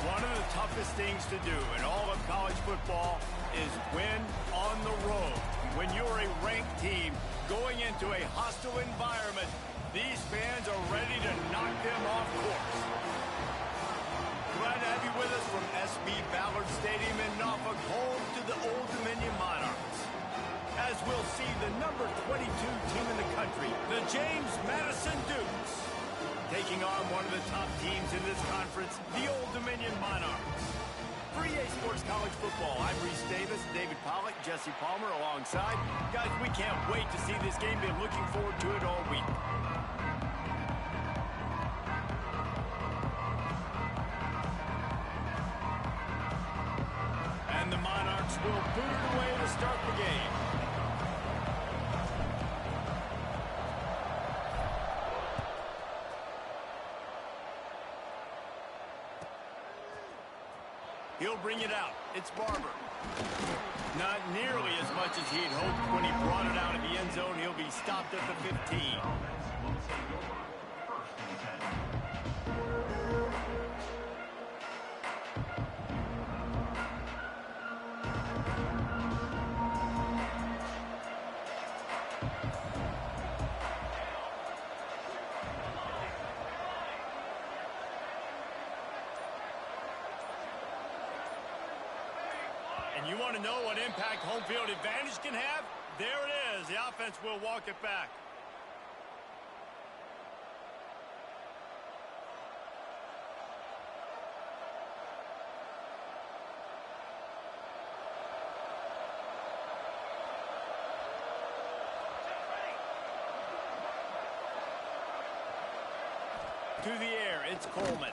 One of the toughest things to do in all of college football is win on the road. When you're a ranked team going into a hostile environment, these fans are ready to knock them off course. Glad to have you with us from SB Ballard Stadium in Norfolk, home to the Old Dominion Monarchs. As we'll see the number 22 team in the country, the James Madison Dukes, taking on one of the top teams in this conference, the Old Dominion Monarchs. For EA Sports College Football, I'm Reese Davis, David Pollack, Jesse Palmer alongside. Guys, we can't wait to see this game. Been looking forward to it all week. And the Monarchs will boot it away to start the game. He'll bring it out. It's Barber. Not nearly as much as he'd hoped when he brought it out of the end zone. He'll be stopped at the 15. And you want to know what impact home field advantage can have? There it is. The offense will walk it back. To the air, it's Coleman.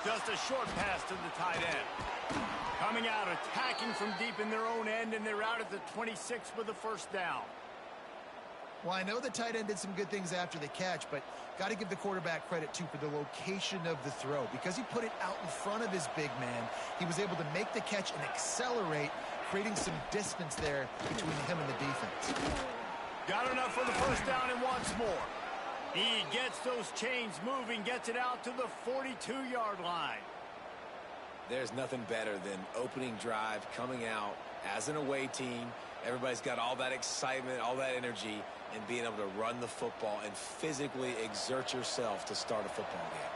Just a short pass to the tight end. Coming out, attacking from deep in their own end, and they're out at the 26 with a first down. Well, I know the tight end did some good things after the catch, but got to give the quarterback credit, too, for the location of the throw. Because he put it out in front of his big man, he was able to make the catch and accelerate, creating some distance there between him and the defense. Got enough for the first down and wants more. He gets those chains moving, gets it out to the 42-yard line. There's nothing better than opening drive, coming out as an away team. Everybody's got all that excitement, all that energy, and being able to run the football and physically exert yourself to start a football game.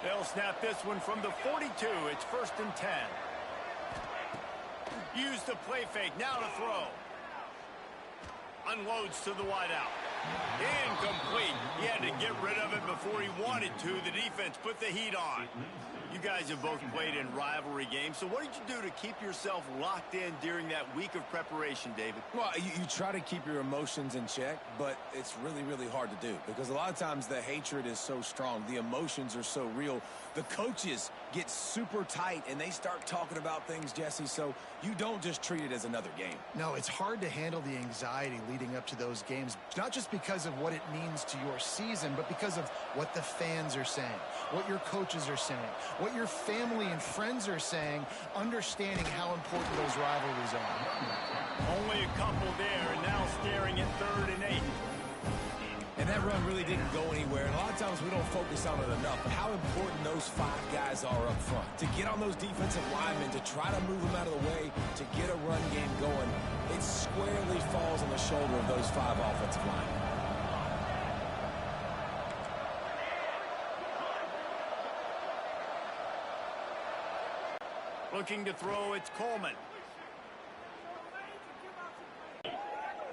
They'll snap this one from the 42. It's 1st and 10. Use the play fake. Now to throw. Unloads to the wideout. Incomplete. He had to get rid of it before he wanted to. The defense put the heat on. You guys have both played in rivalry games, so what did you do to keep yourself locked in during that week of preparation, David? Well, you try to keep your emotions in check, but it's really, really hard to do because a lot of times the hatred is so strong. The emotions are so real. The coaches get super tight, and they start talking about things, Jesse, so you don't just treat it as another game. No, it's hard to handle the anxiety leading up to those games, not just because of what it means to your season, but because of what the fans are saying, what your coaches are saying, what your family and friends are saying, understanding how important those rivalries are. Only a couple there, and now staring at 3rd and 8. And that run really didn't go anywhere. And a lot of times we don't focus on it enough, but how important those 5 guys are up front. To get on those defensive linemen, to try to move them out of the way, to get a run game going, it squarely falls on the shoulder of those 5 offensive linemen. Looking to throw, it's Coleman.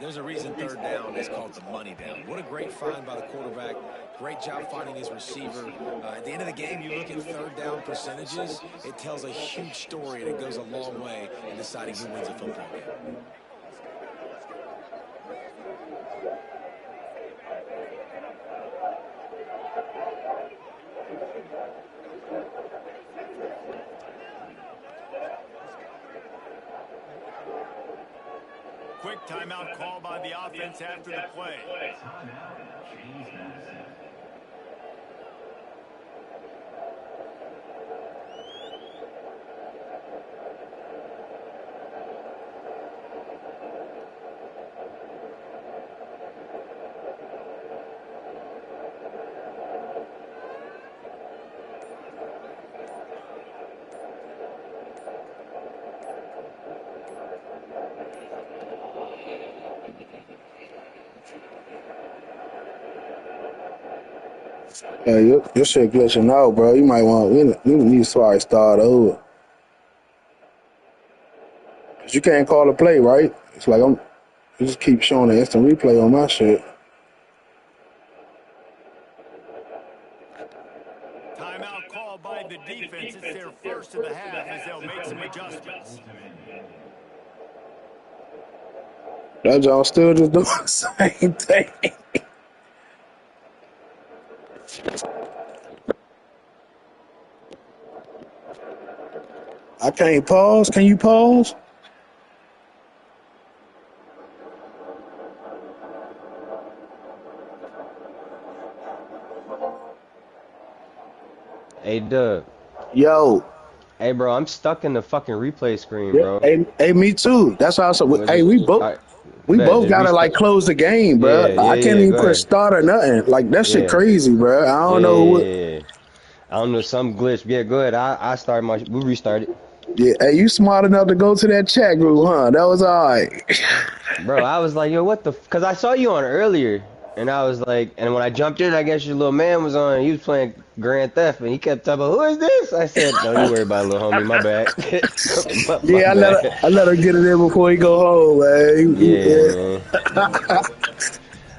There's a reason 3rd down is called the money down. What a great find by the quarterback. Great job finding his receiver. At the end of the game, you look at 3rd down percentages. It tells a huge story, and it goes a long way in deciding who wins a football game. Quick timeout call by the offense after the play. Yeah, your shit glitching out, bro. You might want you need to start over. Cause you can't call a play, right? It's like you just keep showing the instant replay on my shit. Timeout called by the defense. It's their first of the half as they'll make some adjustments. That y'all still just doing the same thing. I can't pause. Can you pause? Hey, Doug. Yo. Hey, bro, I'm stuck in the fucking replay screen, Yeah. bro. Hey, me too. That's why I said, Was hey, it? we All both right, we bet. both Just gotta like restart. close the game, bro. Yeah, I yeah, can't yeah. even Go press ahead. start or nothing. Like that shit Yeah. crazy, bro. I Yeah, don't know yeah, what. yeah, yeah. I don't know, some glitch. Yeah, go ahead. I started we restarted. Yeah, hey, you smart enough to go to that chat group, huh? That was all right. Bro, I was like, yo, what the Because I saw you on earlier, and I was like, and when I jumped in, I guess your little man was on, he was playing Grand Theft, and he kept talking about, who is this? I said, don't you worry about it, little homie, my bad. my Yeah, bad. I let her get it in before he go home, man. Yeah, Yeah. man.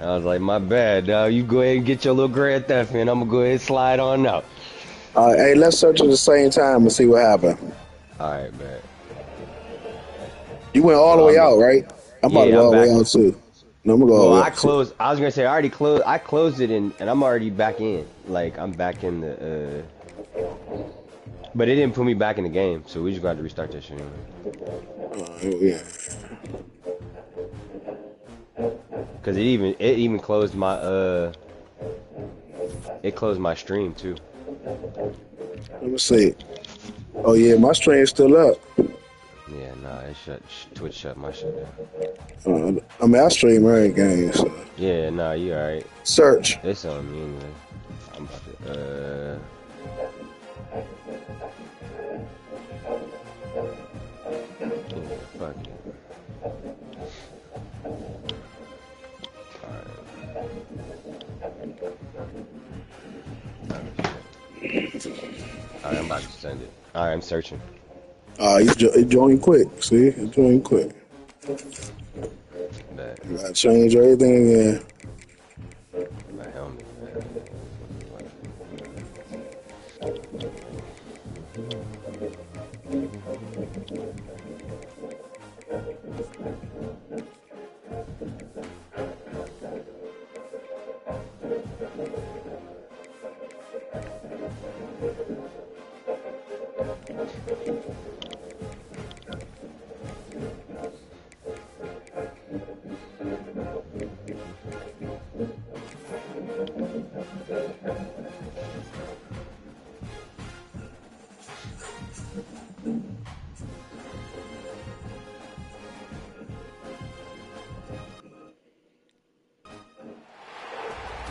I was like, my bad, dog. You go ahead and get your little Grand Theft in. I'm gonna go ahead and slide on out. Hey, let's search at the same time and see what happened. All right, man. You went all So the way out, right? I'm about to yeah, go I'm all the way back. out too. No, I'm gonna go all Well, the way I out too. closed. I was gonna say I already closed. I closed it and I'm already back in. Like I'm back in the. But it didn't put me back in the game, so we just got to restart that shit anyway. Yeah. Cause it even closed my it closed my stream too. Let me see. Oh yeah, my stream's still up. Yeah, nah, it Twitch shut my shit down. I mean, I stream every game. So. Yeah, nah, you alright. Search. It's on me anyway. I'm about to yeah, fuck it. Alright, I'm about to send it. Alright, I'm searching. It joined quick. See, it joined quick. Bet. You gotta change everything again. My helmet.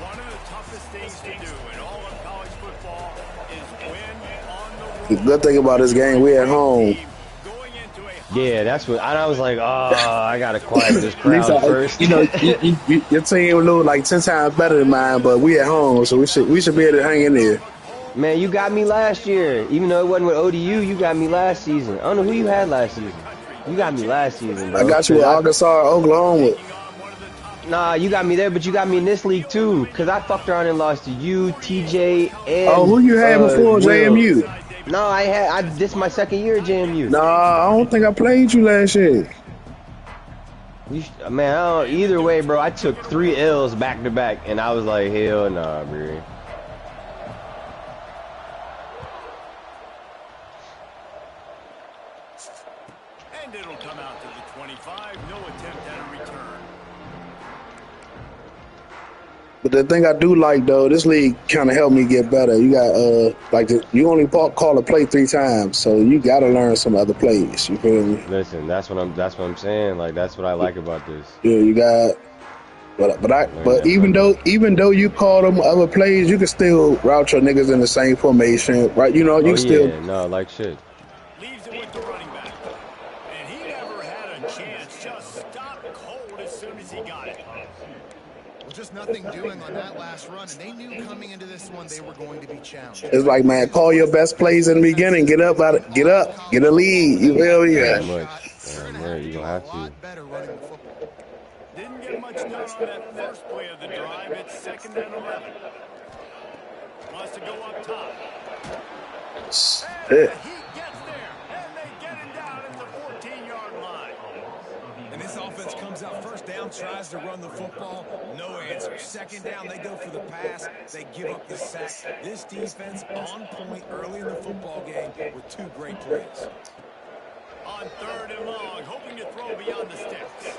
One of the toughest things to do in all of college football is win on the The road. good thing about this game, we at home. Yeah, that's what I was like, oh, I gotta quiet this At least crowd first. you know, your team look like 10 times better than mine, but we at home, so we should be able to hang in there. Man, you got me last year. Even though it wasn't with ODU, you got me last season. I don't know who you had last season. You got me last season, bro. I got you with Arkansas, Oklahoma. Nah, you got me there, but you got me in this league too. Cause I fucked around and lost to you, TJ, and who you had before Will. JMU? No, this is my second year at JMU. Nah, I don't think I played you last year. Man, either way, bro, I took 3 L's back to back, and I was like, hell nah, bro. And it'll come out to the 25. No attempt at a return. But the thing I do like though, this league kind of helped me get better. You got you only call a play 3 times, so you got to learn some other plays. You feel me? Listen, that's what I'm saying. Like that's what I like about this. Yeah, you got. But even though you call them other plays, you can still route your niggas in the same formation, right? You know, you still. No, like shit. Leaves it with the running back. And he never had a chance. Just stopped cold as soon as he got it. Well, just nothing doing on that last run, and they knew coming into this one they were going to be challenged. It's like, man, call your best plays in the beginning. Get up, get a lead. You feel me? Damn right. You're going to have to. Didn't get much done on that first play of the drive. It's 2nd and 11. Wants to go up top. And he gets there, and they get him down at the 14-yard line. And this offense comes out first down, tries to run the football. No answer. 2nd down, they go for the pass. They give up the sack. This defense on point early in the football game with 2 great plays. On 3rd and long, hoping to throw beyond the sticks.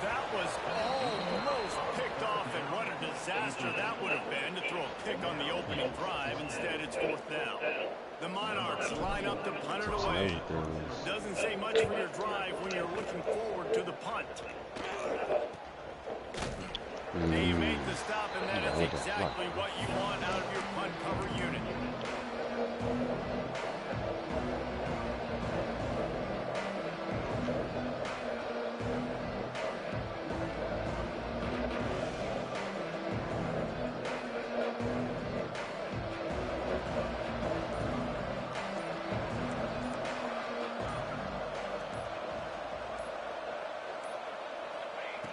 That was almost picked off, and what a disaster that would have been to throw a pick on the opening drive. Instead, it's 4th down. The Monarchs line up to punt it away. Doesn't say much for your drive when you're looking forward to the punt. They make the stop, and that is exactly what you want out of your punt cover unit.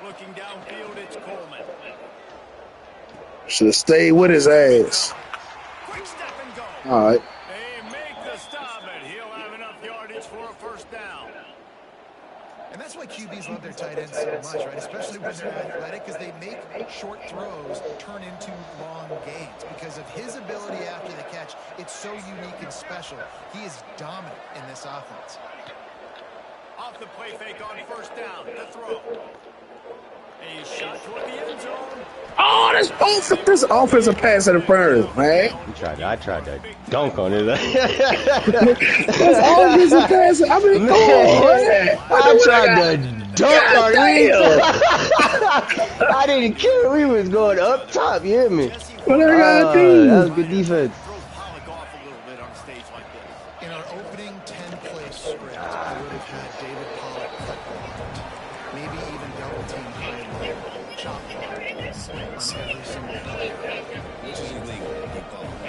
Looking downfield, it's Coleman. Should have stayed with his ass. Quick step and go. All right. They make the stop, and he'll have enough yardage for a 1st down. And that's why QBs love their tight ends so much, right? Especially when they're athletic, because they make short throws turn into long gains. Because of his ability after the catch, it's so unique and special. He is dominant in this offense. Off the play fake on 1st down. The throw. A shot toward the end zone. Oh, this offensive pass interference, man. I tried to dunk on it. That's offensive pass. I mean, come on, man. I tried to dunk on it. I didn't care. We was going up top. You hear me? What I gotta do? That was good defense. Throw Pollock off a little bit on a stage like this. In our opening 10-play script, I would have had David Pollock cut blocked. Maybe even double team high and low, chop block on every single play. Which is illegal.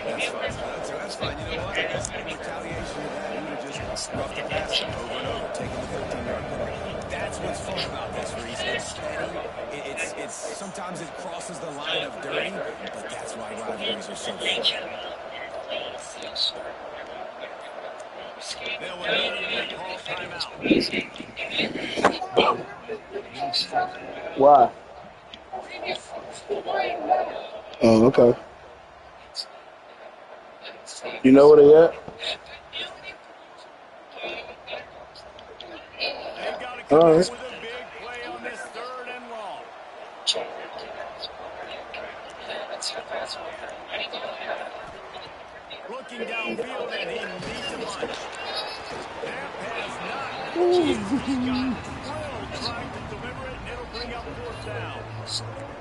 That's fine. That's fine. You know what? In retaliation to that, we would just rough the pass over and over, taking the 15-yard penalty. That's what's fun about this, Reese. It's steady. It's sometimes it crosses the line of dirty, but that's why rivalries are so fun. They'll immediately call timeout. Why? Oh, okay. You know where they at? They've got to come All up right. with a big play on this 3rd and long. Looking downfield, and he needs a bunch. That pass not. He got drilled trying to deliver it, and it'll bring up 4th down.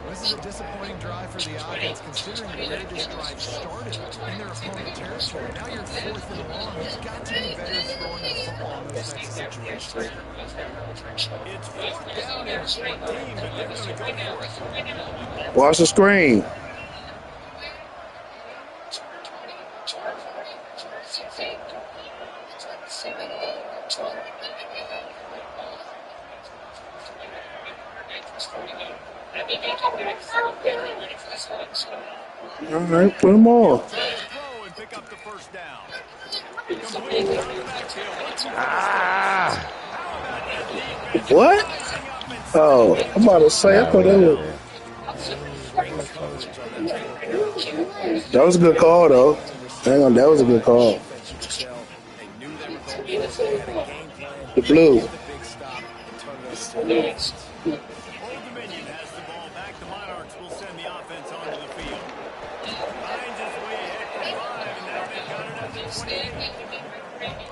This is a disappointing drive for the offense, considering where this drive started in their opponent territory. Now you're 4th and long. He's got to be better throwing the football in those types of situations. It's 4th down and 14, but they're going to go for it. Watch the screen. All right, put them on. Throw and pick up the 1st down. Complete out of the backfield. What? Oh, I'm about to say, I thought that was a good call, though. Hang on, that was a good call. The blue. Old Dominion has the ball back. The Monarchs will send the offense onto the field. Finds his way ahead for 5, and now they've got it at the 28.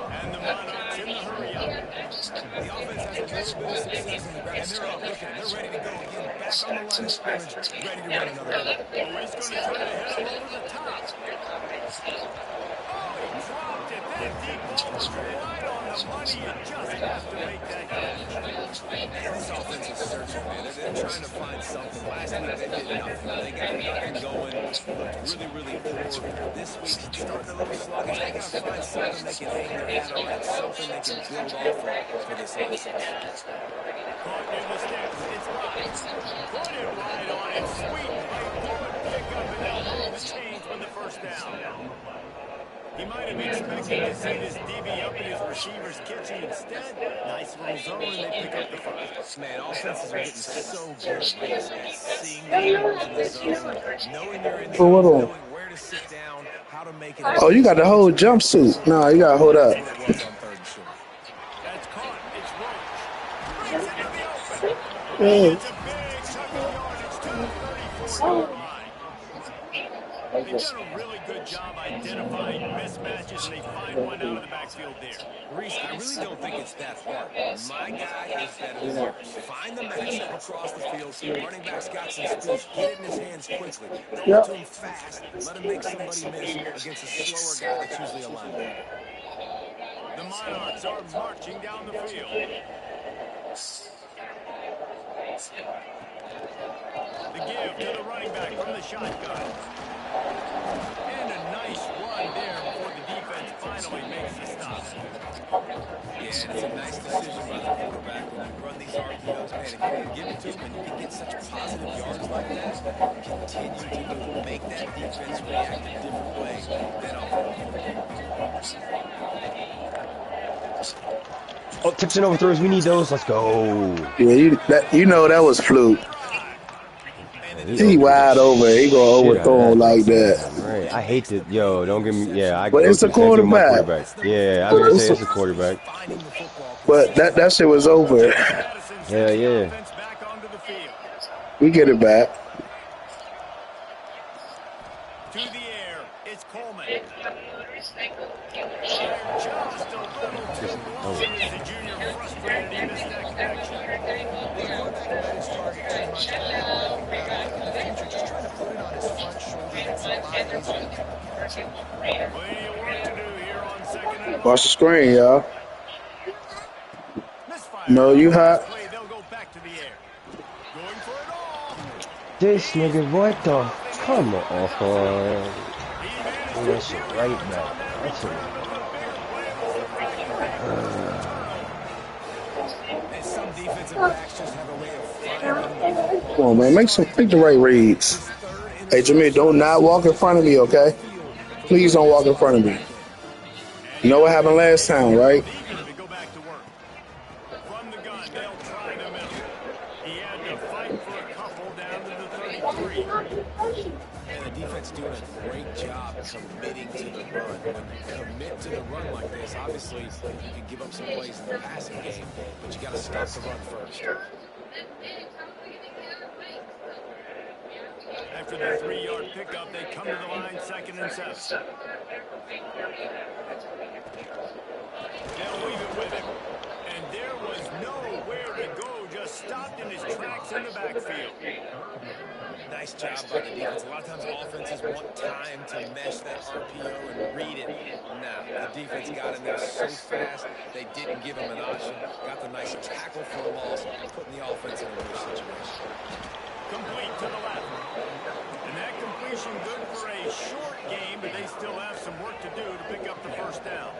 And the Monarchs in the hurry up. The offense has a little bit of success in the ground, and they're up looking. They're ready to go again. Back on the line of scrimmage, ready to run another one. Oh, he's going to try to hit him over the top. Oh, he dropped it. That deep ball was right on the money. You just have to make that catch. This offense is searching, man. They're trying to find something. Last week they did nothing. They got nothing going. Looked really, really poor. This week starting a little sluggish. They got to find something they can hang their hat on and something they can build off of for this offense. Caught near the sticks. It's blocked. Put it right on it. Sweet play. Good pick up, and they'll move the chains with the first down. He might have expected to see this DB up in his receiver's kitchen. Instead, nice little zone, and they pick up the first. Man, offenses are getting so good at seeing the numbers in the zone, knowing they're in the zone, knowing where to sit down, how to make it. Oh, you got the whole jumpsuit. No, you got to hold up. That's caught. It's Roach. Brings it to the open. Yeah. It's a big chunk of yardage to the 34-yard line. They've done a really good job identifying mismatches, and they find one out of the backfield there. Reese, I really don't think it's that hard. My guy is that it works. Find the matchup across the field. Running back's got some speed. Get it in his hands quickly. Throw it to him fast. Let him make somebody miss against a slower guy that's usually a linebacker. The Monarchs are marching down the field. The give to the running back from the shotgun. And a nice run there before the defense finally makes the stop. Yeah, and it's a nice decision by the quarterback when you run these RPOs, man. If you can give it to him and you can get such positive yards like that, continue to do it. Make that defense react a different way than offense. Oh, tips and overthrows. We need those. Let's go. Yeah, you know that was fluke. He wide over. He gonna overthrow him like that. Right. I hate it. Yo, don't give me. Yeah, I. But it's a quarterback. Yeah, I was gonna say it's a quarterback. But that shit was over. Yeah, yeah. We get it back. To the air, it's Coleman. Just a little too long as the junior frustrated. He missed that connection. Plenty of work to do here on second and Watch the screen, y'all. misfire. No, you hot. They'll go back to the air. Going for it all. This nigga, what the? Come on. He managed That shit right back. That shit. And some defensive backs just have a way of finding. Come on, man. Make the right reads. Hey, Jameer, don't not walk in front of me, okay? Please don't walk in front of me. You know what happened last time, right? They go back to work. From the gun, they'll try the middle. He had to fight for a couple down to the 33. And the defense doing a great job committing to the run. When you commit to the run like this, obviously you can give up some plays in the passing game, but you got to stop the run first. After the 3-yard pickup, they come to the line, 2nd and 7. They'll leave it with him. And there was nowhere to go, just stopped in his tracks in the backfield. Nice job by the defense. A lot of times offenses want time to mesh that RPO and read it. Nah, the defense got in there so fast, they didn't give him an option. Got the nice tackle for a loss, putting the offense in a good situation. Complete to the left. And that completion good for a short game, but they still have some work to do to pick up the first down.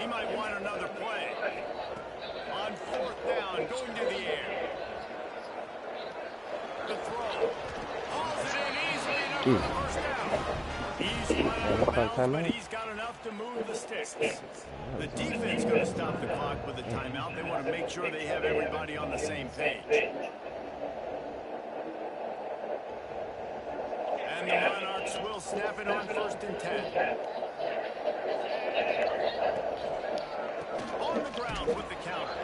He might want another play. On 4th down, going to the air. The throw. Hauls it in easily enough for the first down. He's running, but he's got enough to move the sticks. The defense going to stop the clock with a timeout. They want to make sure they have everybody on the same page. And the Monarchs will snap it on 1st and 10. On the ground with the counter.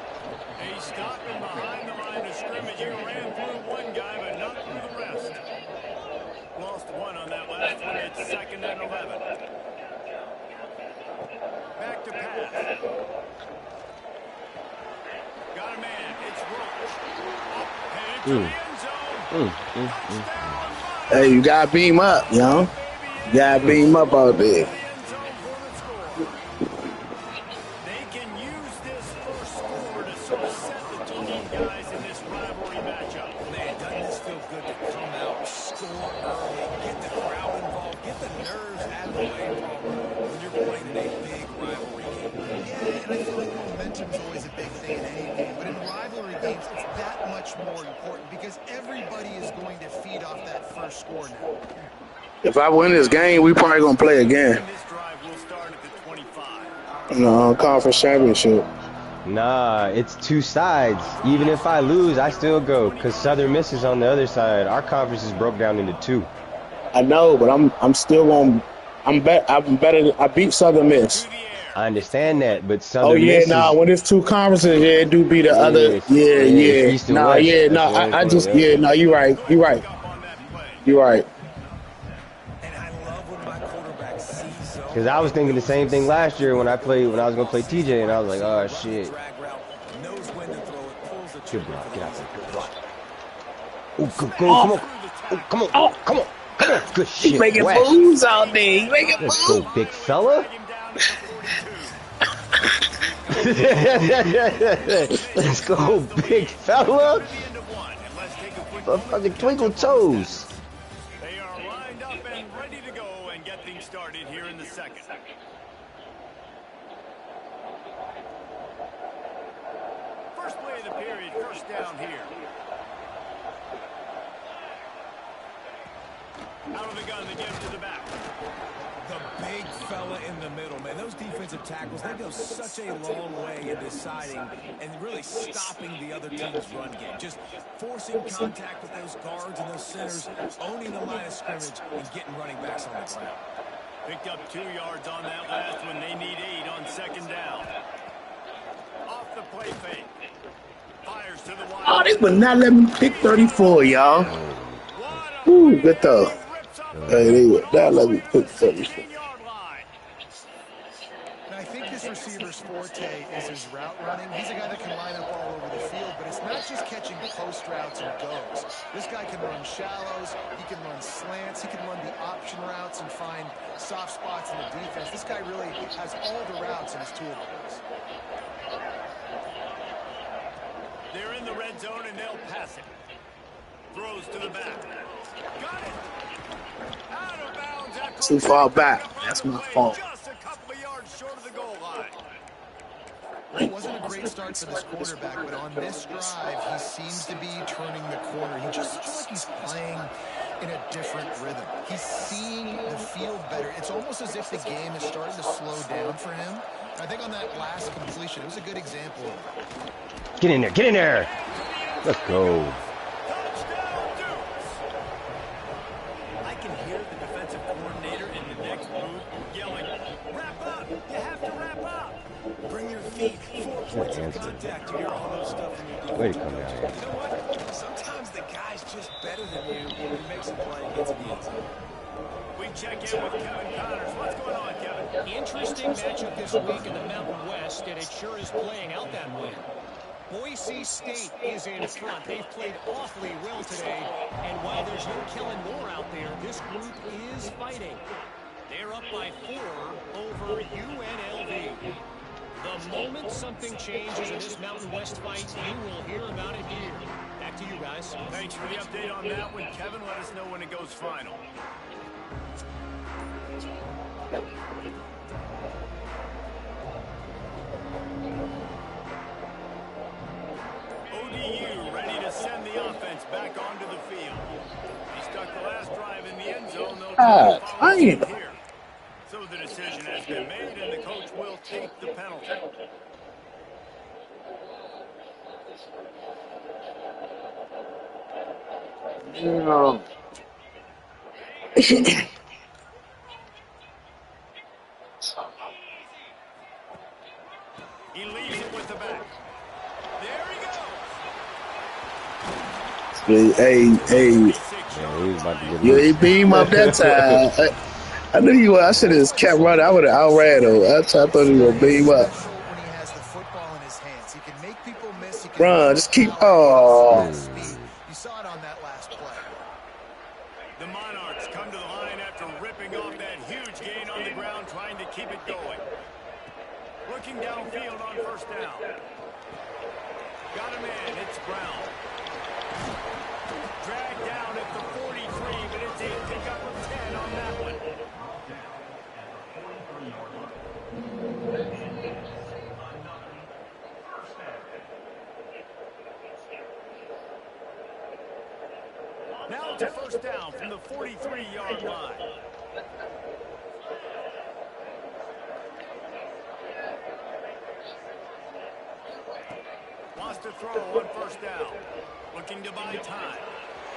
He stopped him behind the line of scrimmage. He ran through one guy, but not through the rest. Lost one on that last one. It's 2nd and 11. Back to pass. Got a man. It's Roach. Headed to the end zone. Hey, you gotta beam up, yo. You gotta beam up out there. They can set the two guys in this rivalry matchup? Man, doesn't this feel good to come out, score early, get the crowd involved, get the nerves out of the way, when you're playing in a big rivalry game. Yeah, and I feel like momentum's always a big thing in any game, but in rivalry games, it's that much more important because everybody is going to feed off that first score now. If I win this game, we probably gonna play again. This drive will start at the 25. No, conference championship. Nah, it's two sides. Even if I lose, I still go because Southern Miss is on the other side. Our conference is broke down into two. I know, but I'm still gonna. I'm better. I beat Southern Miss. I understand that, but Southern Oh yeah, Miss nah. When it's two conferences, yeah, it do be the other. Yeah, yeah. East and Nah, West. yeah, nah. That's what I it's just, called, yeah, no. You right. You right. You right. And I love when my quarterback sees zone. Because I was thinking the same thing last year when I was going to play TJ, and I was like, oh, shit. Drag route, knows when to throw it, pulls the Good trigger block. for Get the out ball. there. Good block. Oh, come on. Oh, come on. Come on. Come on. Good shit. He's making Whack. moves out there. He's making Let's moves. go, big fella. Let's go, big fella. Fucking twinkle toes. They are lined up and ready to go and get things started here in the second. First play of the period, first down here. Out of the gun, they give it to the back. The big fella in the middle, man. Those defensive tackles, they go such a long way in deciding and really stopping the other team's run game. Just forcing contact with those guards and those centers, owning the line of scrimmage, and getting running backs on the ground. Picked up 2 yards on that last one. They need 8 on second down. Off the play fake. Fires to the wide. Oh, they would not let me pick 34, y'all. Ooh, good throw. Hey, they would not let me pick 34. And I think this receiver's forte is his route running. He's a guy that can line up all over the field, but it's not just catching post routes and goes. This guy can run shallows, he can run slants, he can run the option routes and find soft spots in the defense. This guy really has all the routes in his toolbox. They're in the red zone and they'll pass it. Throws to the back. Got it. Out of bounds after Too far back. That's my fault. just a couple of yards short of the goal line. It wasn't a great start for this quarterback, but on this drive, he seems to be turning the corner. He just looks like he's playing in a different rhythm. He's seeing the field better. It's almost as if the game is starting to slow down for him. And I think on that last completion, it was a good example of it. Get in there. Get in there. Let's go. Touchdown, Dukes. I can hear the defensive coordinator in the next booth yelling, wrap up. You have to wrap up. Bring your feet 4 points of contact to hear all those stuff from your defense. Way to come down here. You know what? Sometimes the guy's just better than you when he makes a play and gets in the end zone. We check in with Kevin Connors. What's going on, Kevin? Interesting matchup this week in the Mountain West, and it sure is playing out that way. Boise State is in front. They've played awfully well today, and while there's no Kellen Moore out there, this group is fighting. They're up by 4 over UNLV. The moment something changes in this Mountain West fight, you will hear about it here. Back to you guys. Thanks for the update on that one, Kevin. Let us know when it goes final. ODU ready to send the offense back onto the field. He stuck the last drive in the end zone. They'll Ah, follow I ain't- suit here. So the decision has been made, and the coach will take the penalty. No. He leaves it with the back. There he goes. Hey, Yeah, he was about to get yeah, he loose. beat him up that time. I knew you were. I should have just kept running. I would have outran him. I thought he was gonna beat him up. When he has the football in his hands, he can make people miss. He can Run, just keep. Oh, speed. You saw it on that last play. The Monarchs come to the line after ripping off that huge gain on the ground, trying to keep it going. Looking downfield on first down. Got him in. It's Brown. Dragged down at the 43, but it's a pickup of 10 on that one. Now it's a first down from the 43-yard line. Wants to throw on first down. Looking to buy time.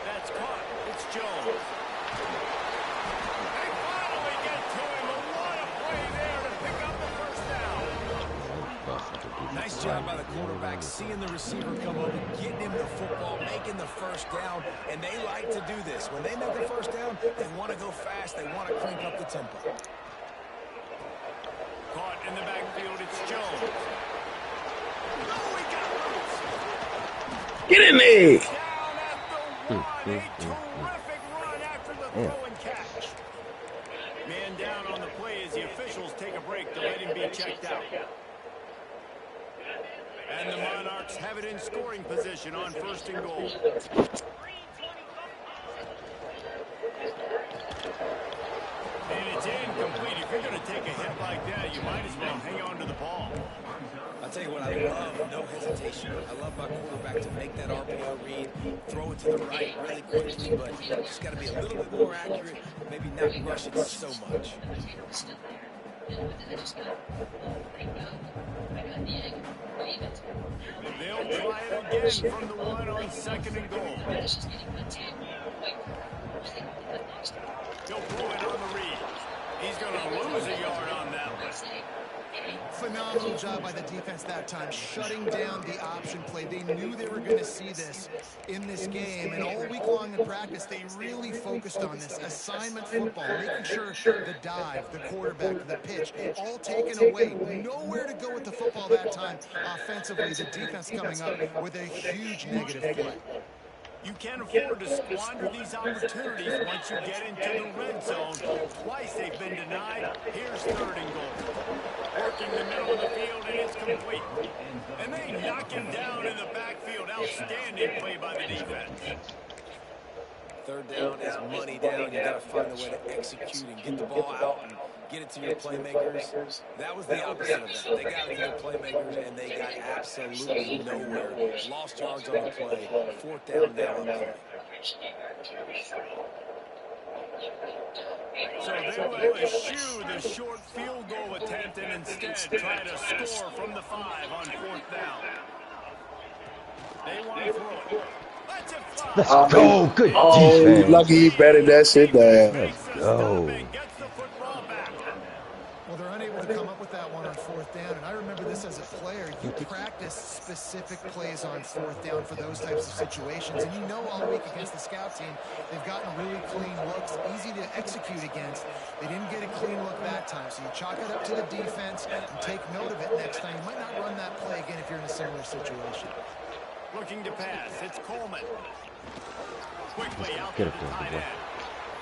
That's caught. It's Jones. They finally get to him. A lot of play there to pick up the first down. Nice job by the quarterback, seeing the receiver come over, getting him the football, making the first down, and they like to do this. When they make a first down, they want to go fast, they want to crank up the tempo. Caught in the backfield, it's Jones. Oh, he got loose. Get in there. Down at the one. A terrific run after the throw and catch. Man down on the play as the officials take a break to let him be checked out. And the Monarchs have it in scoring position on first and goal. And it's incomplete. If you're going to take a hit like that, you might as well hang on to the ball. I'll tell you what, I love no hesitation. I love my quarterback to make that RPO read, throw it to the right really quickly, but it's got to be a little bit more accurate, maybe not rush it so much. They'll try it again from the one on second and goal. He'll pull it on the read. He's going to lose a yard on that one. Phenomenal job by the defense that time, shutting down the option play. They knew they were going to see this in this game, and all week long in practice, they really focused on this assignment football, making sure the dive, the quarterback, the pitch, all taken away. Nowhere to go with the football that time offensively. The defense coming up with a huge negative play. You can't afford to squander these opportunities once you get into the red zone. Twice they've been denied. Here's third and goal. Working the middle of the field, and it's complete. And they knock him down in the backfield. Outstanding play by the defense. Third down is money down. You got to find a way to execute and get the ball out and get it to your playmakers. That was the opposite of that. They got it to their playmakers, and they got absolutely nowhere. Lost yards on the play. Fourth down now on the play. So they will eschew the short field goal attempt and instead try to score from the 5 on fourth down. They want to throw it. Let's it fly. Let's go. Good Oh, defense. lucky he batted that shit down. Let's go. Gets the football back. Well, they're unable to come up with that one on fourth down, and I remember this as a player. You practice specific plays on fourth down for those types of situations, and you know all week against the scout team, they've gotten really clean looks, easy to execute against. They didn't get a clean look that time, so you chalk it up to the defense and take note of it next time. You might not run that play again if you're in a similar situation. Looking to pass. It's Coleman. Quickly out to the tight end.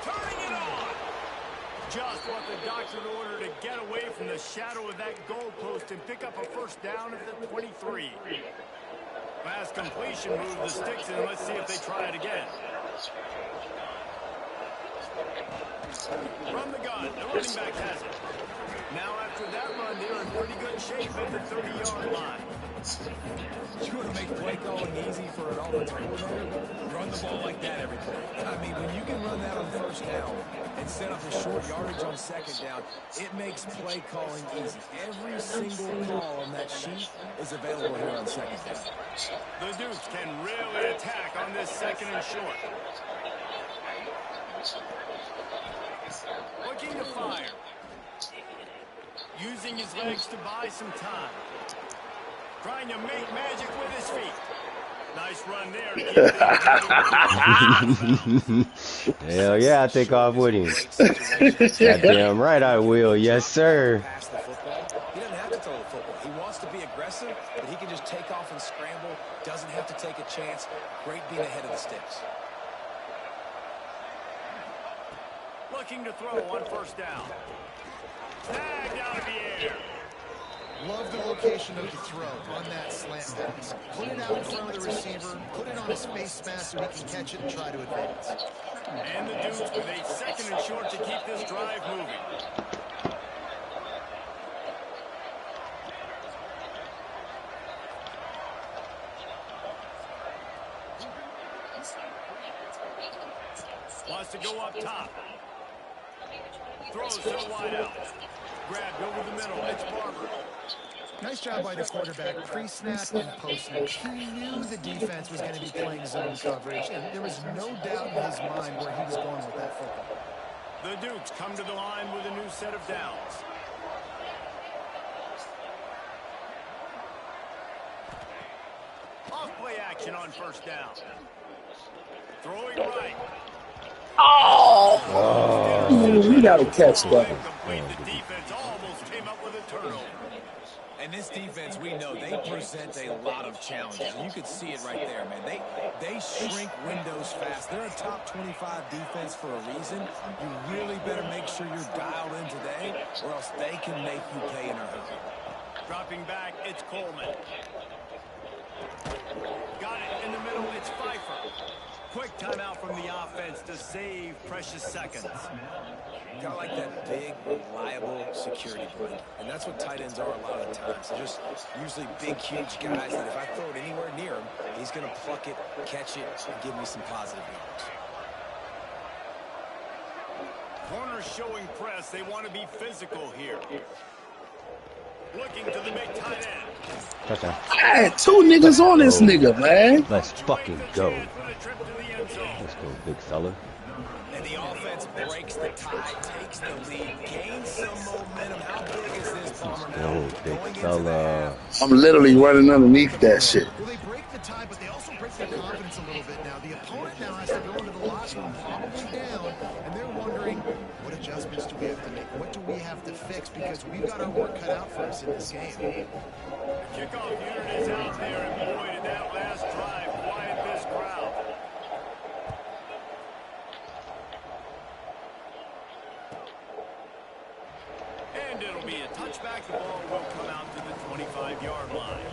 Turning it on. Just what the doctor ordered to get away from the shadow of that goalpost and pick up a first down at the 23. Fast completion moves the sticks, and let's see if they try it again. From the gun, the running back has it. Now after that run, they're in pretty good shape at the 30-yard line. You want to make play calling easy for an offensive coordinator? Run the ball like that every play. I mean, when you can run that on first down and set up a short yardage on second down, it makes play calling easy. Every single call on that sheet is available here on second down. The Dukes can really attack on this second and short. Looking to fire. Using his legs to buy some time. Trying to make magic with his feet. Nice run there. Hell yeah, I take off with him. Goddamn right I will. Yes, sir. Pass the football. He doesn't have to throw the football. He wants to be aggressive, but he can just take off and scramble. Doesn't have to take a chance. Great being ahead of the sticks. Looking to throw on first down. Tagged out of the air. Love the location of the throw on that slant pass. Put it out in front of the receiver, put it on his face mask so he can catch it and try to advance. And the Dukes with a 2nd and short to keep this drive moving. Wants to go up top. Throws to the wide out. Grabbed over the middle. It's Barber. Nice job by the quarterback, pre-snap and post-snap. He knew the defense was going to be playing zone coverage, and there was no doubt in his mind where he was going with that football. The Dukes come to the line with a new set of downs. Off-play action on 1st down. Throwing right. You got to catch that. The defense almost came up with a turnover. And this defense, we know, they present a lot of challenges. And you can see it right there, man. They shrink windows fast. They're a top 25 defense for a reason. You really better make sure you're dialed in today, or else they can make you pay in a hurry. Dropping back, it's Coleman. Got it in the middle, it's Pfeiffer. Quick timeout from the offense to save precious seconds. Kind of like that big, reliable security blanket. And that's what tight ends are a lot of the times. They're just usually big, huge guys that if I throw it anywhere near him, he's going to pluck it, catch it, and give me some positive yards. Corners showing press. They want to be physical here. Looking to the big tight end. Touchdown. I had 2 niggas on this nigga, man. Let's fucking go. Let's go, big fella. And the offense breaks the tie, takes the lead, gains some momentum. How big is this, Palmer, now? Go, big fella. I'm literally running underneath that shit. Well, they break the tie, but they also break their confidence a little bit now. The opponent now has to go into the locker room probably down, and they're wondering, what adjustments do we have to make? What do we have to fix? Because we've got our work cut out for us in this game. Kickoff unit is out there, and boy, did that last drive quiet this crowd. And it'll be a touchback. The ball will come out to the 25-yard line.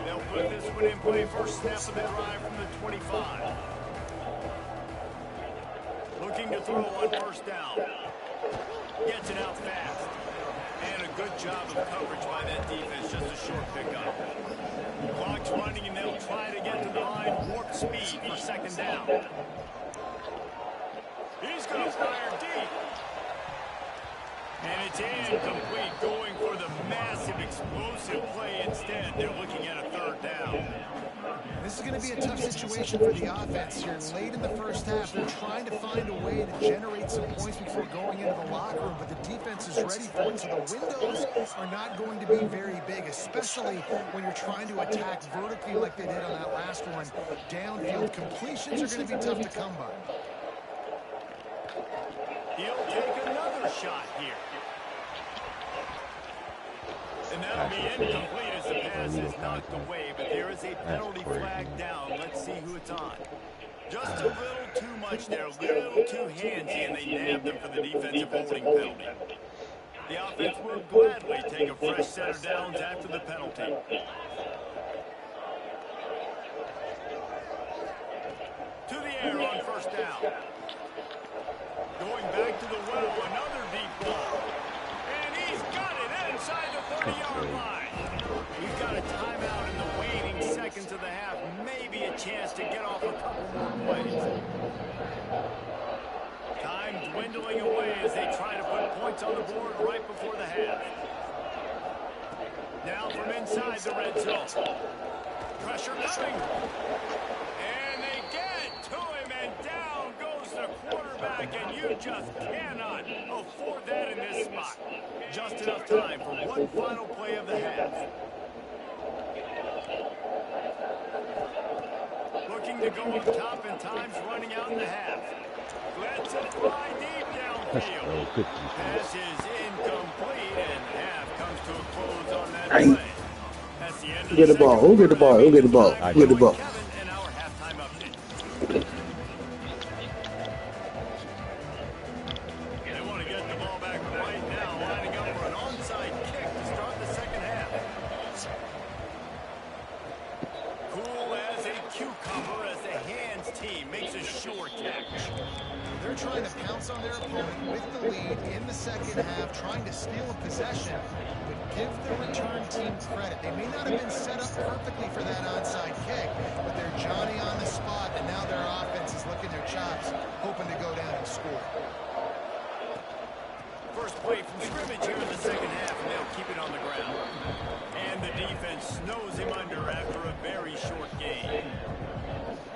They'll put this one in play. First snap of the drive from the 25. Looking to throw on 1st down. Gets it out fast. And a good job of coverage by that defense. Just a short pickup. Clock's running, and they'll try to get to the line. Warp speed for 2nd down. He's going to fire deep. And it's incomplete, going for the massive explosive play instead. They're looking at a 3rd down. This is going to be a tough situation for the offense here. Late in the first half, they're trying to find a way to generate some points before going into the locker room, but the defense is ready for it, so the windows are not going to be very big, especially when you're trying to attack vertically like they did on that last one. Downfield completions are going to be tough to come by. He'll take another shot here. And that'll be incomplete as the pass is knocked away, but there is a penalty flag down. Let's see who it's on. Just a little too much there, a little too handsy, and they nabbed him for the defensive holding penalty. The offense will gladly take a fresh set of downs after the penalty. To the air on 1st down. Going back to the well, another deep ball. And he's got it inside the 30-yard line. He's got a timeout in the waning seconds of the half. Maybe a chance to get off a couple more plays. Time dwindling away as they try to put points on the board right before the half. Now from inside the red zone. Pressure coming. And they get to him, and down goes the quarterback, and you just cannot afford that in this spot. Just enough time for one final play of the half. Looking to go up top, and time's running out in the half. Let's it fly deep downfield. Pass is incomplete, and the half comes to a close on that play. As It's the end of Who get the ball? Who get the ball? Who get the ball? Who get the ball? Kevin and our halftime update. They want to get the ball back right now, lining up for an onside kick to start the second half. Cool as a cucumber as the hands team makes a sure catch. They're trying to pounce on their opponent with the lead in the second half, trying to steal a possession, but give the return team credit. They may not have been set up perfectly for that onside kick, but they're Johnny on the spot, and now their offense is licking their chops, hoping to go down and score. First play from scrimmage here in the second half, and they'll keep it on the ground. And the defense snows him under after a very short game.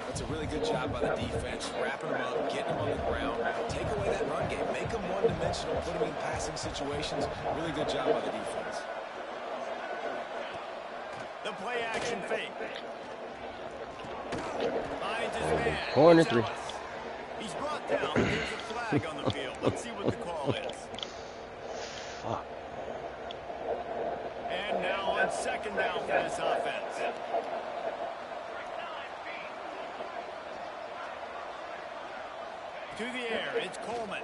That's a really good job by the defense, wrapping them up, getting them on the ground. Take away that run game. Make them one-dimensional, put them in passing situations. Really good job by the defense. The play action fake. Finds his man. Corner 3. He's brought down. There's a flag on the field. Let's see what the call is. Fuck. And now on second down for this offense. To the air, it's Coleman.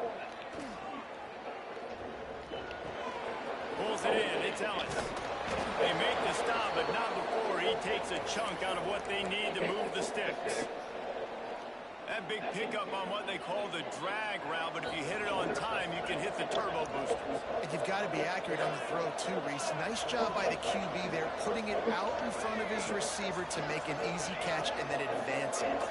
Pulls it in, it's Ellis. They make the stop, but not before he takes a chunk out of what they need to move the sticks. That big pickup on what they call the drag route, but if you hit it on time, you can hit the turbo boosters. And you've got to be accurate on the throw too, Reese. Nice job by the QB there, putting it out in front of his receiver to make an easy catch and then advance it.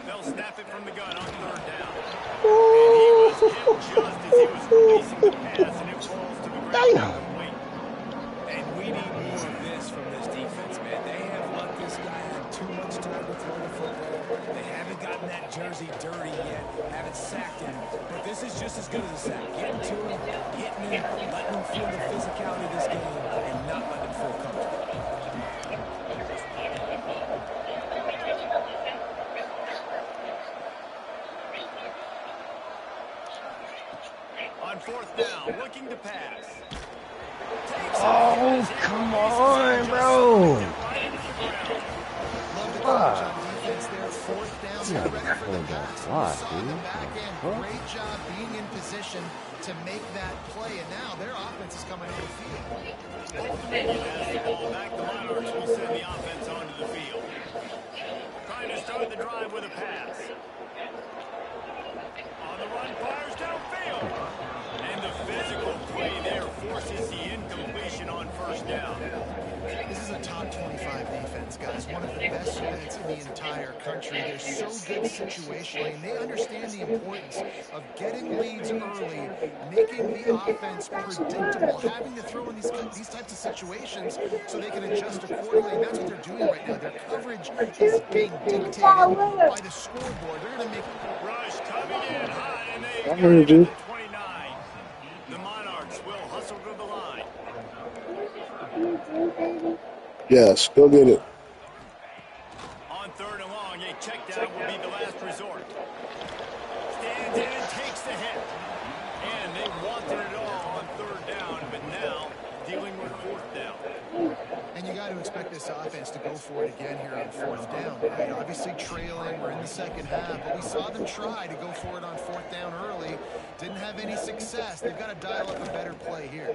They'll snap it from the gun on third down. And he was hit just as he was releasing the pass, and it falls to the ground. And we need more of this from this defense, man. They have let this guy have too much time to throw the football. They haven't gotten that jersey dirty yet, haven't sacked him. But this is just as good as a sack. Getting to him, hitting him, letting him feel the physicality of this game, and not letting him feel comfortable. On fourth down, looking to pass. Oh, come on, bro. Love the coverage on defense there. Fourth down, they're ready for the pass. Saw the back end. Great job being in position to make that play, and now their offense is coming on the field. Ultimately, pass the ball back. The Monarchs will send the offense onto the field. Trying to start the drive with a pass. On the run, fires downfield. And the physical play there forces the incompletion on first down. This is a top 25 defense, guys. One of the best units in the entire country. They're so good situationally, and they understand the importance of getting leads early, making the offense predictable, having to throw in these types of situations so they can adjust accordingly. And that's what they're doing right now. Their coverage is being dictated by the scoreboard. They're going to make Rush coming in hot, and they I heard you. 29. The Monarchs will hustle to the line. Yes, go get it. On third and long, a check down will be the last resort. Stands in and takes the hit. And they wanted it all on third down, but now dealing with fourth down. And you got to expect this offense to go for it again here on fourth down, right? Obviously trailing, we're in the second half, but we saw them try to go for it on fourth down early. Didn't have any success. They've got to dial up a better play here.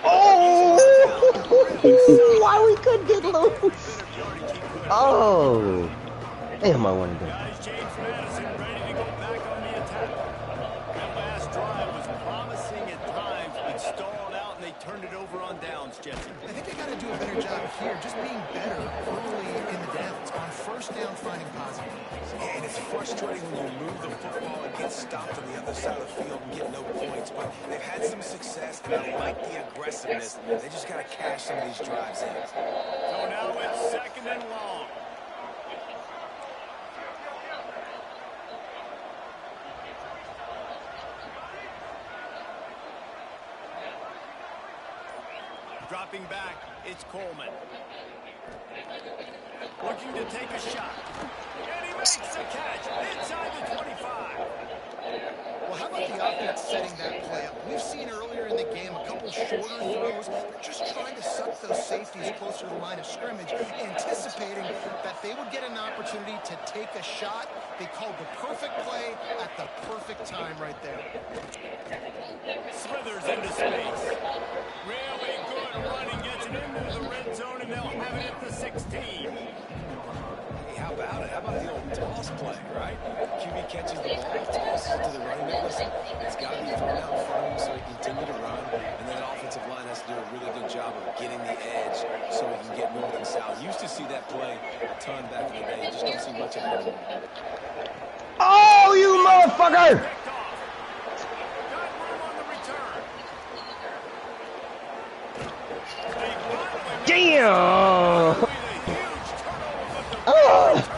Oh! Why we couldn't get loose? Oh! Damn, I wanted to. Guys, James Madison ready to go back on the attack. That last drive was promising at times, but stalled out, and they turned it over on downs, Jesse. I think they got to do a better job here, just being better early in the downs. On first down, finding positive. And it's frustrating when you move the football and get stopped on the other side of the field and get no points. But they've had some success, and I like the aggressiveness. They just got to cash some of these drives in. So now it's second and long. Dropping back, it's Coleman. Looking to take a shot. And he makes the catch inside the 25. Well, how about the offense setting that play up? We've seen earlier in the game a couple shorter throws. They're just trying to suck those safeties closer to the line of scrimmage, anticipating that they would get an opportunity to take a shot. They called the perfect play at the perfect time right there. Smithers into space. Really good running, gets it into the red zone, and they'll have it at the 16. Hey, how about it? How about the old toss play, right? QB catches the ball, tosses it to the running back. Listen, it's got to be thrown out in front of him so he can continue to run. And then that offensive line has to do a really good job of getting the edge so he can get north and south. Used to see that play a ton back in the day. You just don't see much of it anymore. Oh, you motherfucker! Damn! Oh!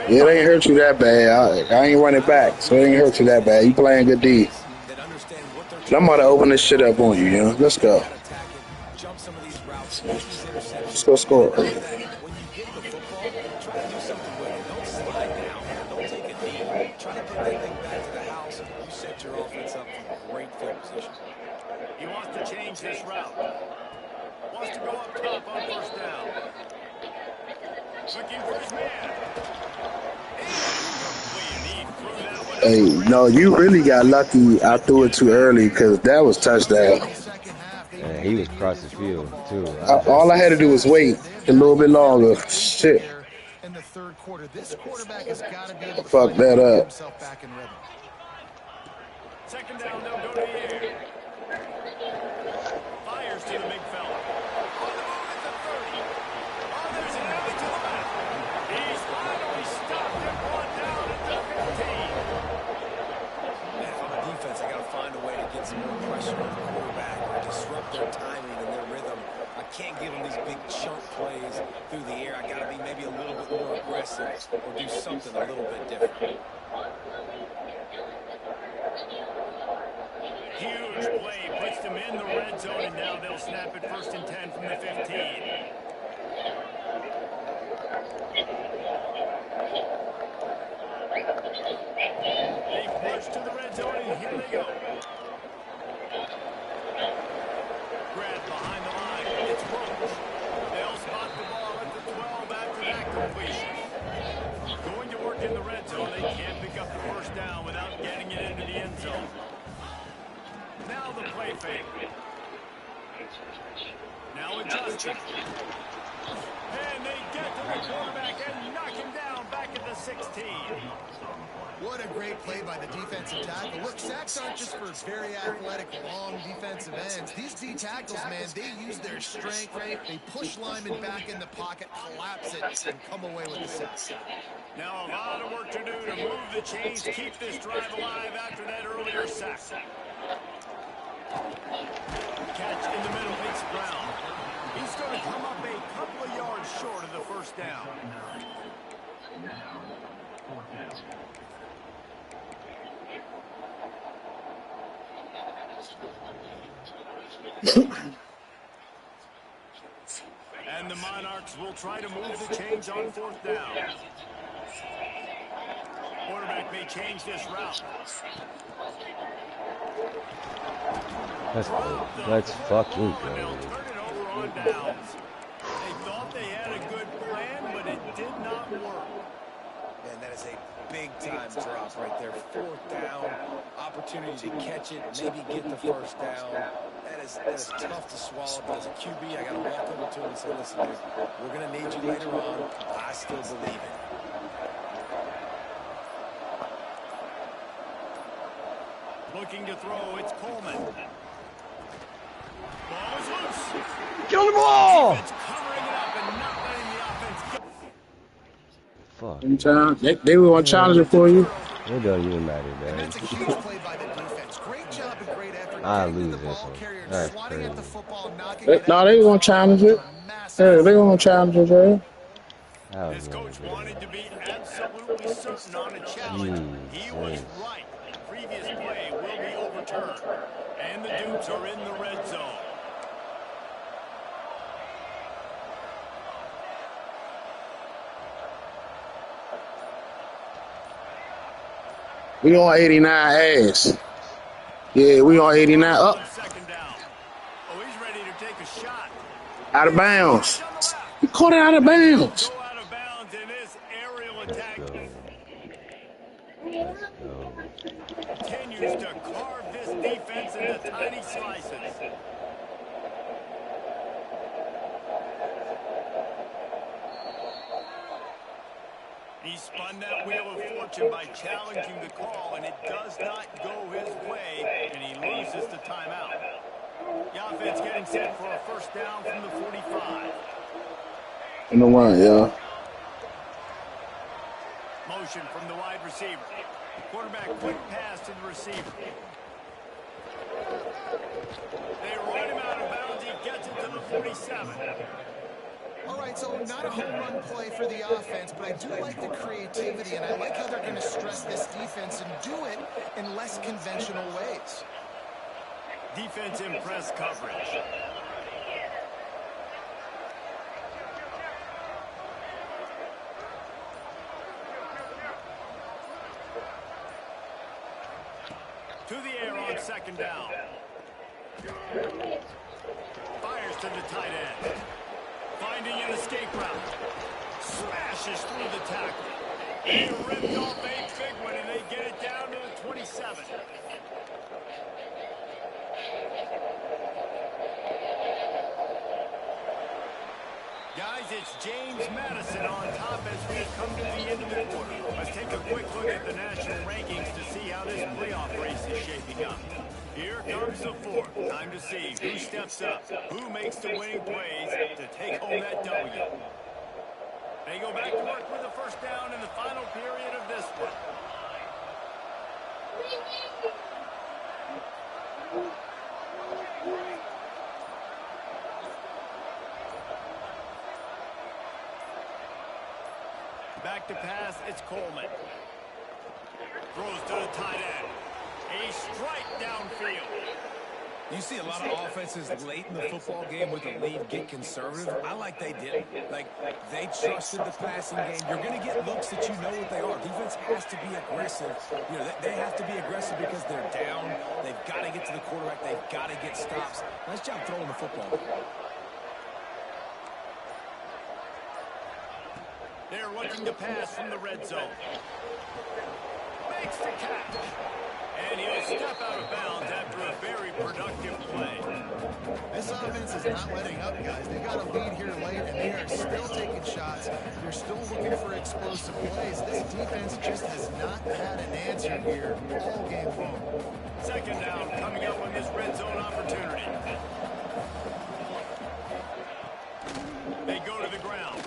Yeah, it ain't hurt you that bad. I ain't running back, so it ain't hurt you that bad. You playing good D. I'm about to open this shit up on you, you know? Let's go. Let's go score. When you get the football, try to do something with it. Don't slide down. Don't take a knee. Try to get that thing back to the house. You set your offense up for great field position. He wants to change this route. Wants to go up top on first down. Looking for his man. Hey, no, you really got lucky I threw it too early because that was touchdown. Yeah, he was across the field, too. All I had to do was wait a little bit longer. Shit. In the third quarter, this quarterback has got to be able to Fuck that up. himself back in rhythm. Second down, they'll go to the air. Fires to the big fella. On the move at the 30. Oh, there's an alley to the left. He's finally stopped and brought down at the 15. Man, if I'm a defense, I got to find a way to get some more pressure on the quarterback or disrupt their timing and their rhythm. I can't give them these big chunk plays through the air. I got to be maybe a little bit more aggressive or do something a little bit different. Huge play puts them in the red zone, and now they'll snap it 1st and 10 from the 15. They push to the red zone, and here they go. Grab behind the line. It's Roach. They'll spot the ball at the 12 after that completion. Going to work in the red zone. They can't pick up the first down without getting it into the end zone. Now the play fake. Now adjusting. And they get to the quarterback and knock him down back at the 16. What a great play by the defensive tackle. Look, sacks aren't just for very athletic, long defensive ends. These D tackles, man, they use their strength. They push linemen back in the pocket, collapse it, and come away with the sack. Now a lot of work to do to move the chains, keep this drive alive after that earlier sack. Catch in the middle, it's Brown. He's going to come up a couple of yards short of the first down. And the Monarchs will try to move the chains on 4th down. Quarterback may change this route. Let's fucking go. They'll turn it over on downs. They thought they had a good plan, but it did not work. Man, that is a big-time drop right there. 4th down, opportunity to catch it, maybe get the first down. That is tough to swallow, but as a QB, I got to walk over to him and say, listen, dude, we're going to need you later on. I still believe it. Looking to throw, it's Coleman. Ball is loose. Get on the ball! It's covering it up and not letting the offense go. Fuck. Anytime. They were going to challenge it for you. It doesn't even matter, And man. that's a huge play by the defense. Great job and great effort. I Getting to lose the this ball one. carrier, That's swatting crazy. at the football, knocking it No, out. they going to challenge it. Yeah, they going to challenge it, man. That This was coach really wanted to be absolutely certain on a challenge. He was right. The previous play will be overturned. And the Dukes are in the red zone. We on 89 ass. Yeah, we on 89 up. Second down. Oh, he's ready to take a shot. Out of bounds. He caught it out of bounds. Go out of bounds in this aerial attack. Continues to carve this defense into tiny slices. He spun that wheel of fortune by challenging the call, and it does not go his way, and he loses the timeout. The offense getting set for a first down from the 45. In the run, yeah. Motion from the wide receiver. Quarterback quick pass to the receiver. They run him out of bounds. He gets it to the 47. All right, so not a home run play for the offense, but I do like the creativity, and I like how they're going to stress this defense and do it in less conventional ways. Defense in press coverage. To the air on second down. Fires to the tight end. Finding an escape route. Smashes through the tackle. They ripped off a big one, and they get it down to the 27. Guys, it's James Madison on top as we come to the end of the quarter. Let's take a quick look at the national rankings to see how this playoff race is shaping up. Here comes the fourth. Time to see who steps up, who makes the winning plays to take home that W. They go back to work with the first down in the final period of this one. Back to pass, it's Coleman. Throws to the tight end. A strike downfield. You see a lot of offenses late in the football game with the lead get conservative. I like they did. Like, they trusted the passing game. You're going to get looks that you know what they are. Defense has to be aggressive. You know, they have to be aggressive because they're down. They've got to get to the quarterback. They've got to get stops. Nice job throwing the football. They're looking to pass from the red zone. Makes the catch. And he'll step out of bounds after a very productive play. This offense is not letting up, guys. They got a lead here late, and they are still taking shots. They're still looking for explosive plays. This defense just has not had an answer here all game long. Second down coming up on this red zone opportunity. They go to the ground.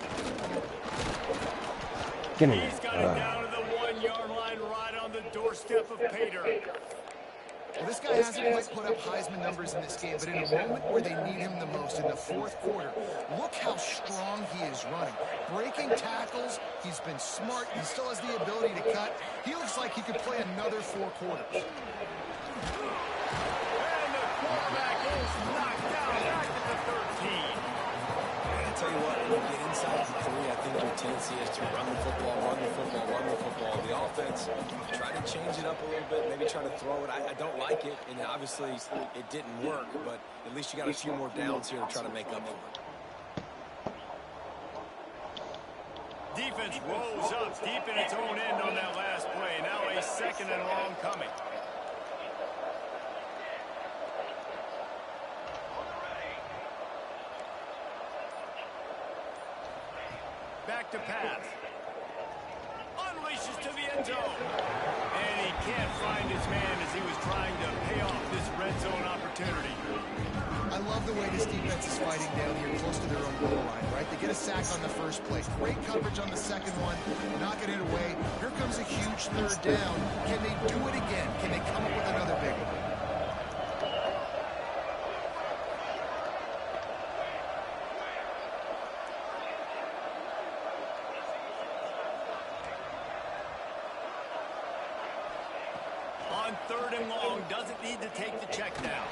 Get in He's got it down to the 1-yard line right on the doorstep of Pater. Well, this guy hasn't quite put up Heisman numbers in this game, but in a moment where they need him the most, in the fourth quarter, look how strong he is running. Breaking tackles, he's been smart, he still has the ability to cut. He looks like he could play another 4 quarters. And the quarterback is knocked down back at the 13. I tell you what, when you get inside the 3, I think your tendency is to run the football, run the football, run the football. The offense, try to change it up a little bit, maybe try to throw it. I don't like it, and obviously it didn't work, but at least you got a few more downs here to try to make up for it. Defense rolls up deep in its own end on that last play. Now a second and long coming. Back to pass. Unleashes to the end zone. And he can't find his man as he was trying to pay off this red zone opportunity. I love the way this defense is fighting down here close to their own goal line, right? They get a sack on the first play. Great coverage on the second one, knocking it away. Here comes a huge third down. Can they do it again? Can they come up with another big one? On third and long, doesn't need to take the check down.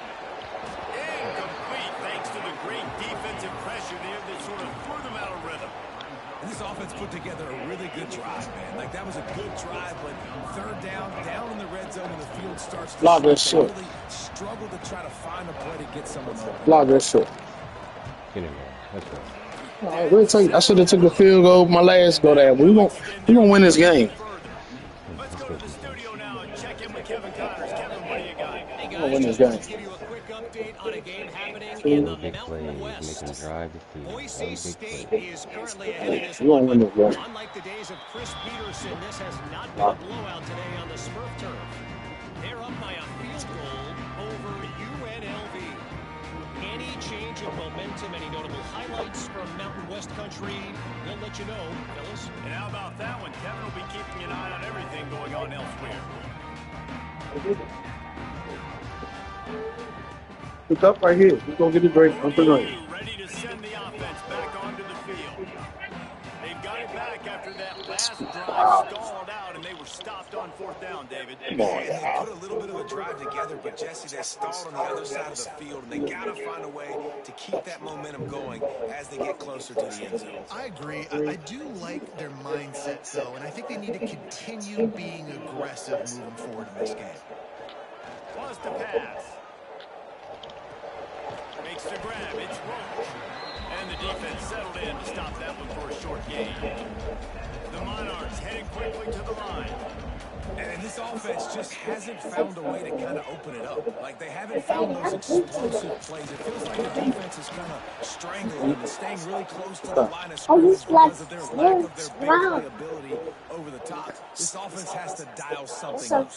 Incomplete thanks to the great defensive pressure there that sort of threw them out of rhythm. And this offense put together a really good drive, man. Like, that was a good drive, but third down in the red zone, and the field starts to Block that shrink. shit. They really struggle to try to find a play to get someone open. Block that shit. Get in there. Let's go. I should have took the field goal my last go there. We gonna win this game. Let's go to the studio now and check in with Kevin Connors. Kevin, what do you got? Hey gonna win guys, this just game. wanted to give you a quick update on a game happening in the Big Mountain plays, West. making drive the field. Boise Big State play. is currently ahead of this We gonna one, win this but game. unlike the days of Chris Peterson, this has not been a blowout today on the Smurf turf. They're up by a field goal over UNLV. Any change in momentum, any notable highlights from Mountain West country, we'll let you know, fellas. And how about that one? Kevin will be keeping an eye on everything going on elsewhere. Pick up right here. We gonna get it right. I'm tonight. Ready to send the offense back onto the field. They've got it back after that last drive stalled out, and they were stopped on fourth down, David. And they put a little bit of a drive together, but Jesse, they stalled on the other side of the field, and they got to find a way to keep that momentum going as they get closer to the end zone. I agree. I do like their mindset, though, and I think they need to continue being aggressive moving forward in this game. Wants to pass. Makes the grab. It's Roach. And the defense settled in to stop that one for a short gain. The Monarchs heading quickly to the line. And this offense just hasn't found a way to kind of open it up. Like, they haven't found those explosive plays. It feels like the defense is kind of strangling them and staying really close to the line of scrimmage because of their lack of their big play ability over the top. This offense has to dial something up.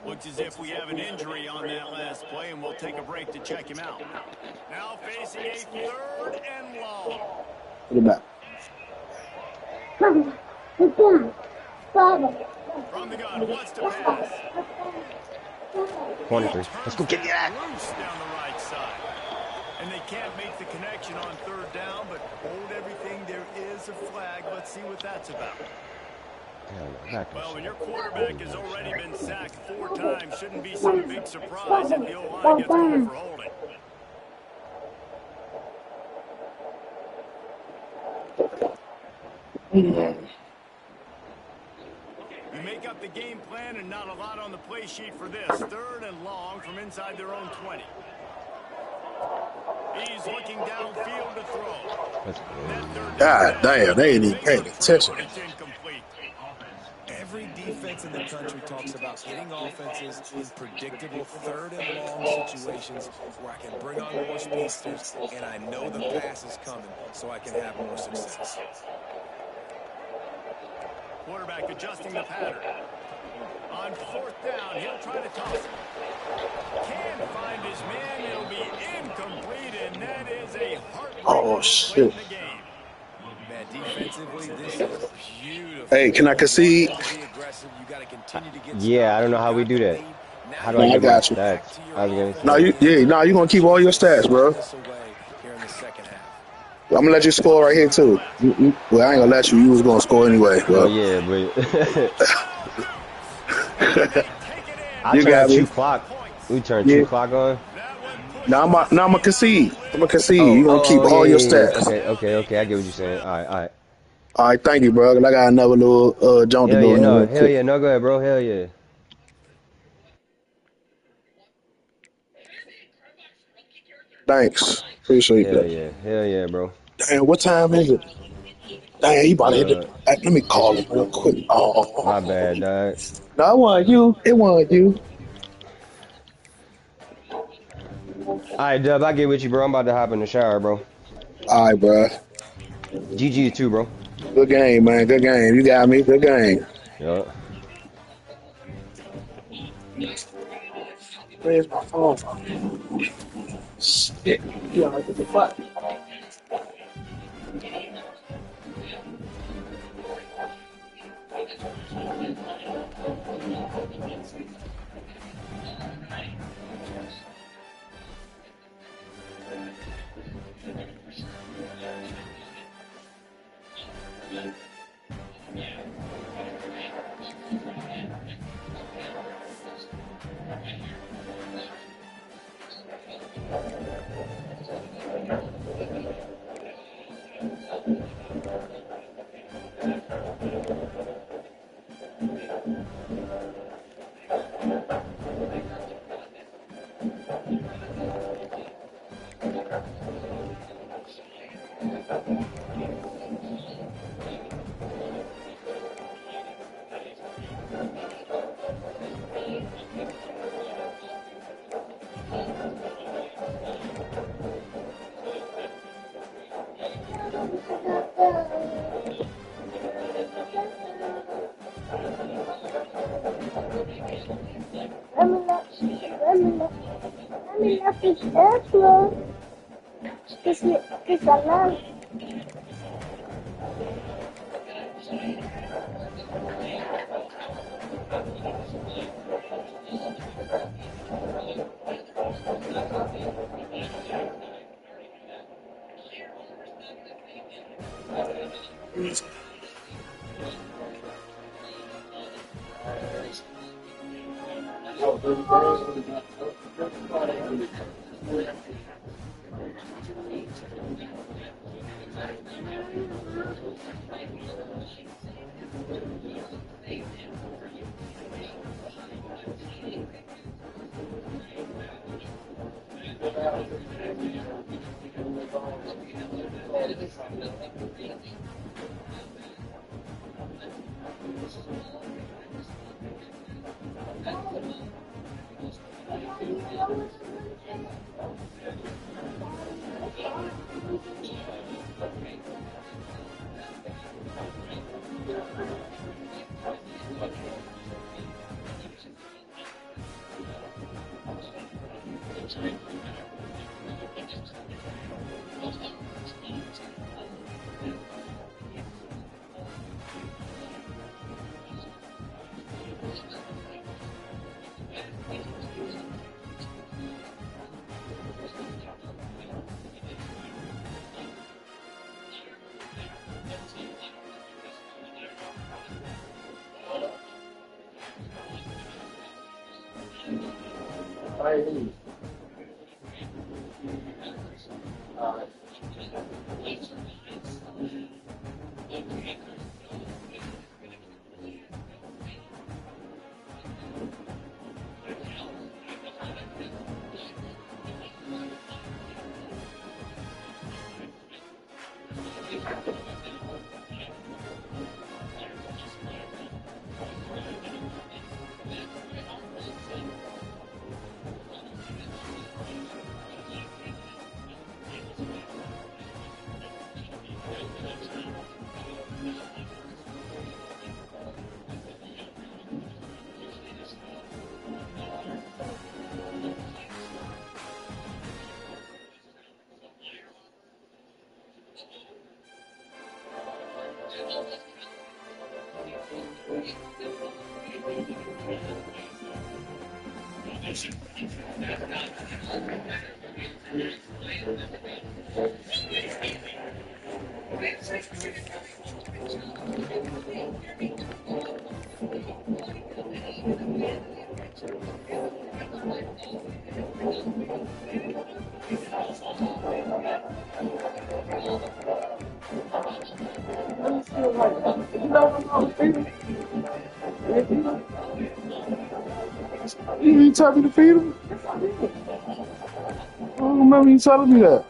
Looks as if we have an injury on that last play, and we'll take a break to check him out. Now facing a third and long. Put it back. From the gun, wants to pass. 23. Let's go get that. Loose down the right side. And they can't make the connection on third down, but hold everything. There is a flag. Let's see what that's about. Well, when your quarterback has already been sacked 4 times, shouldn't be some big surprise if the O-line gets going for holding. You make up the game plan and not a lot on the play sheet for this. Third and long from inside their own 20. He's looking downfield to throw. Let's go. God damn, they ain't even paying attention. It's incomplete. Every defense in the country talks about getting offenses in predictable third and long situations where I can bring on more speedsters and I know the pass is coming so I can have more success. Quarterback adjusting the pattern. On fourth down, he'll try to toss it. Can't find his man. It'll be incomplete, and that is a heartbreaker shit. late in the game. Man, defensively, this is beautiful. Hey, can I concede? Be aggressive. You got to continue to get Yeah, I don't know how we do that. How do No, I I get my got you. stats? I was gonna say. No, you gonna keep all your stats, bro. this away here in the second half. I'm gonna let you score right here too. Well, I ain't gonna let you. You was gonna score anyway, Oh bro. yeah, but I You turn got me. 2 clock. We turn Yeah. 2 clock on. Now I'm gonna concede. I'm gonna concede. You gonna keep all your stats. Okay. I get what you're saying. All right. All right, thank you, bro. 'Cause I got another little jump to Hell do. yeah, in no. real Hell quick. yeah, no. Go ahead, bro. Hell yeah. Thanks, appreciate that. Hell yeah, bro. Damn, what time is it? Damn, he about to hit the. Let me call him real quick. Oh, My bad, dog. no, it wasn't you. It wasn't you. All right, Dub, I get with you, bro. I'm about to hop in the shower, bro. All right, bro. GG too, bro. Good game, man. Good game. You got me. Good game. Yeah. Where's my phone? Shit. Yeah, what the fuck? I'm not this airflow. This I love. You ain't tell me to feed him? I don't remember you telling me that.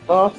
Huh?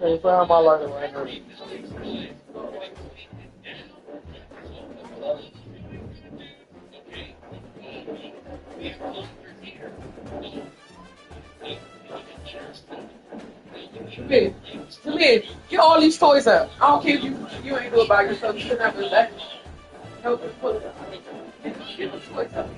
Okay, so how am I lighting right now? Come here, get all these toys out. I don't care if you ain't do it by yourself. You shouldn't have to let help us put it out. Get the toys out.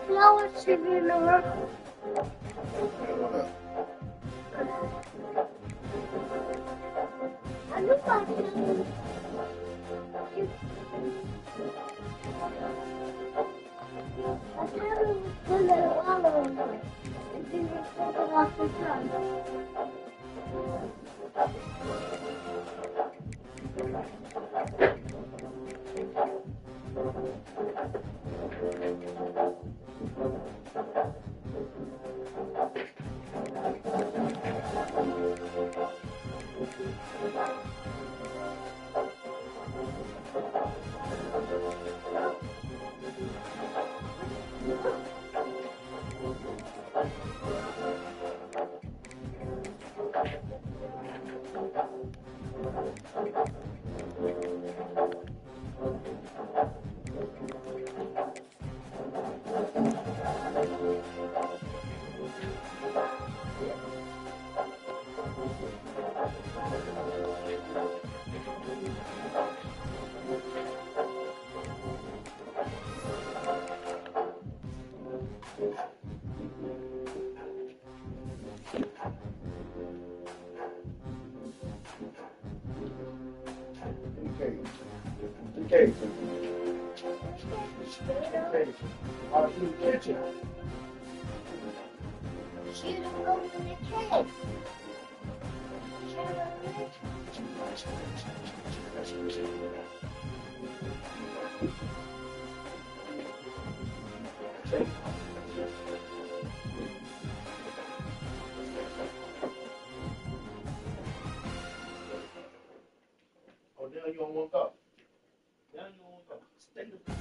Flowers should be in the room. I look like it. I thought it was good at a while ago. And then we took it off the truck. Hey, in the kitchen. Shoot him over the cake. Oh, now you don't want to go. Now you don't want to go. Stay the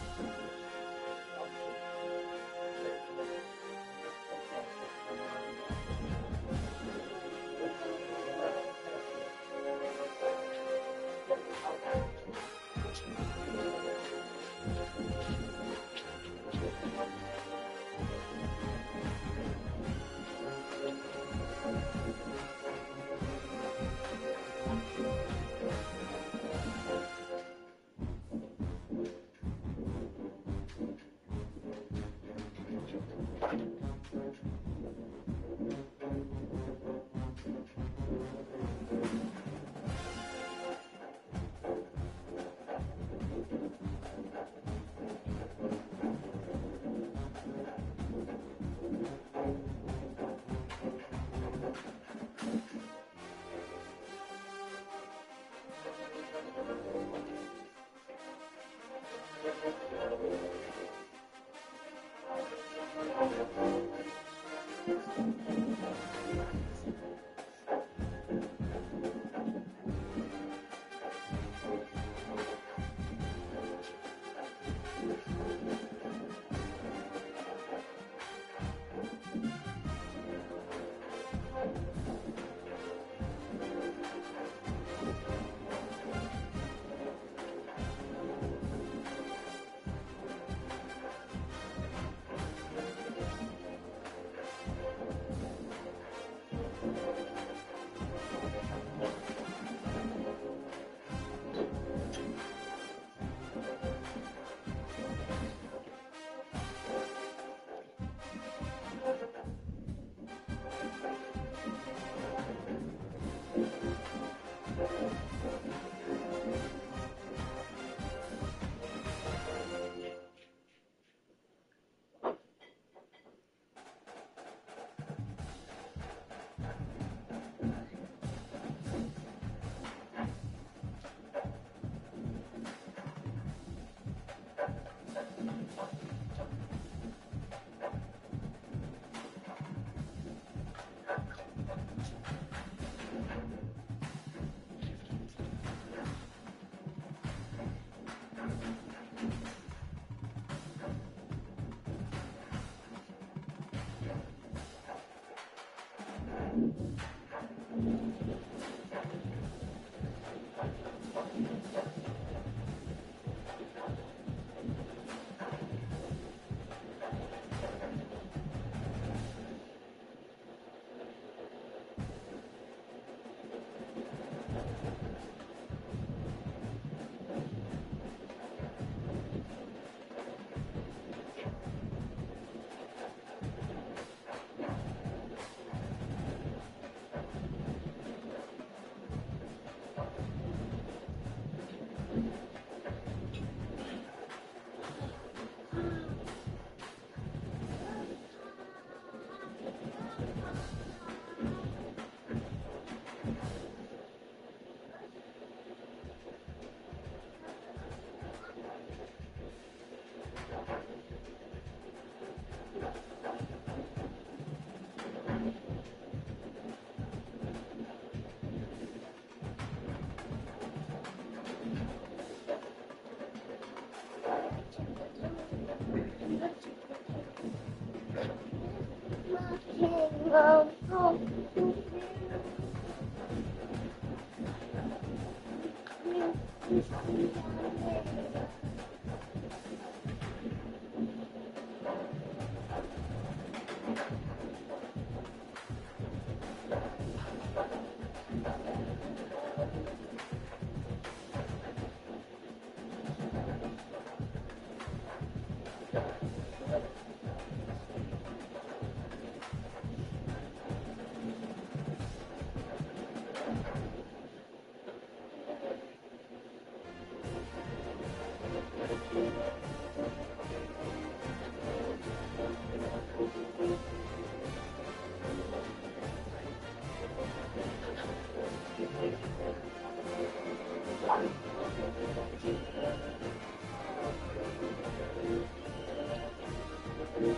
What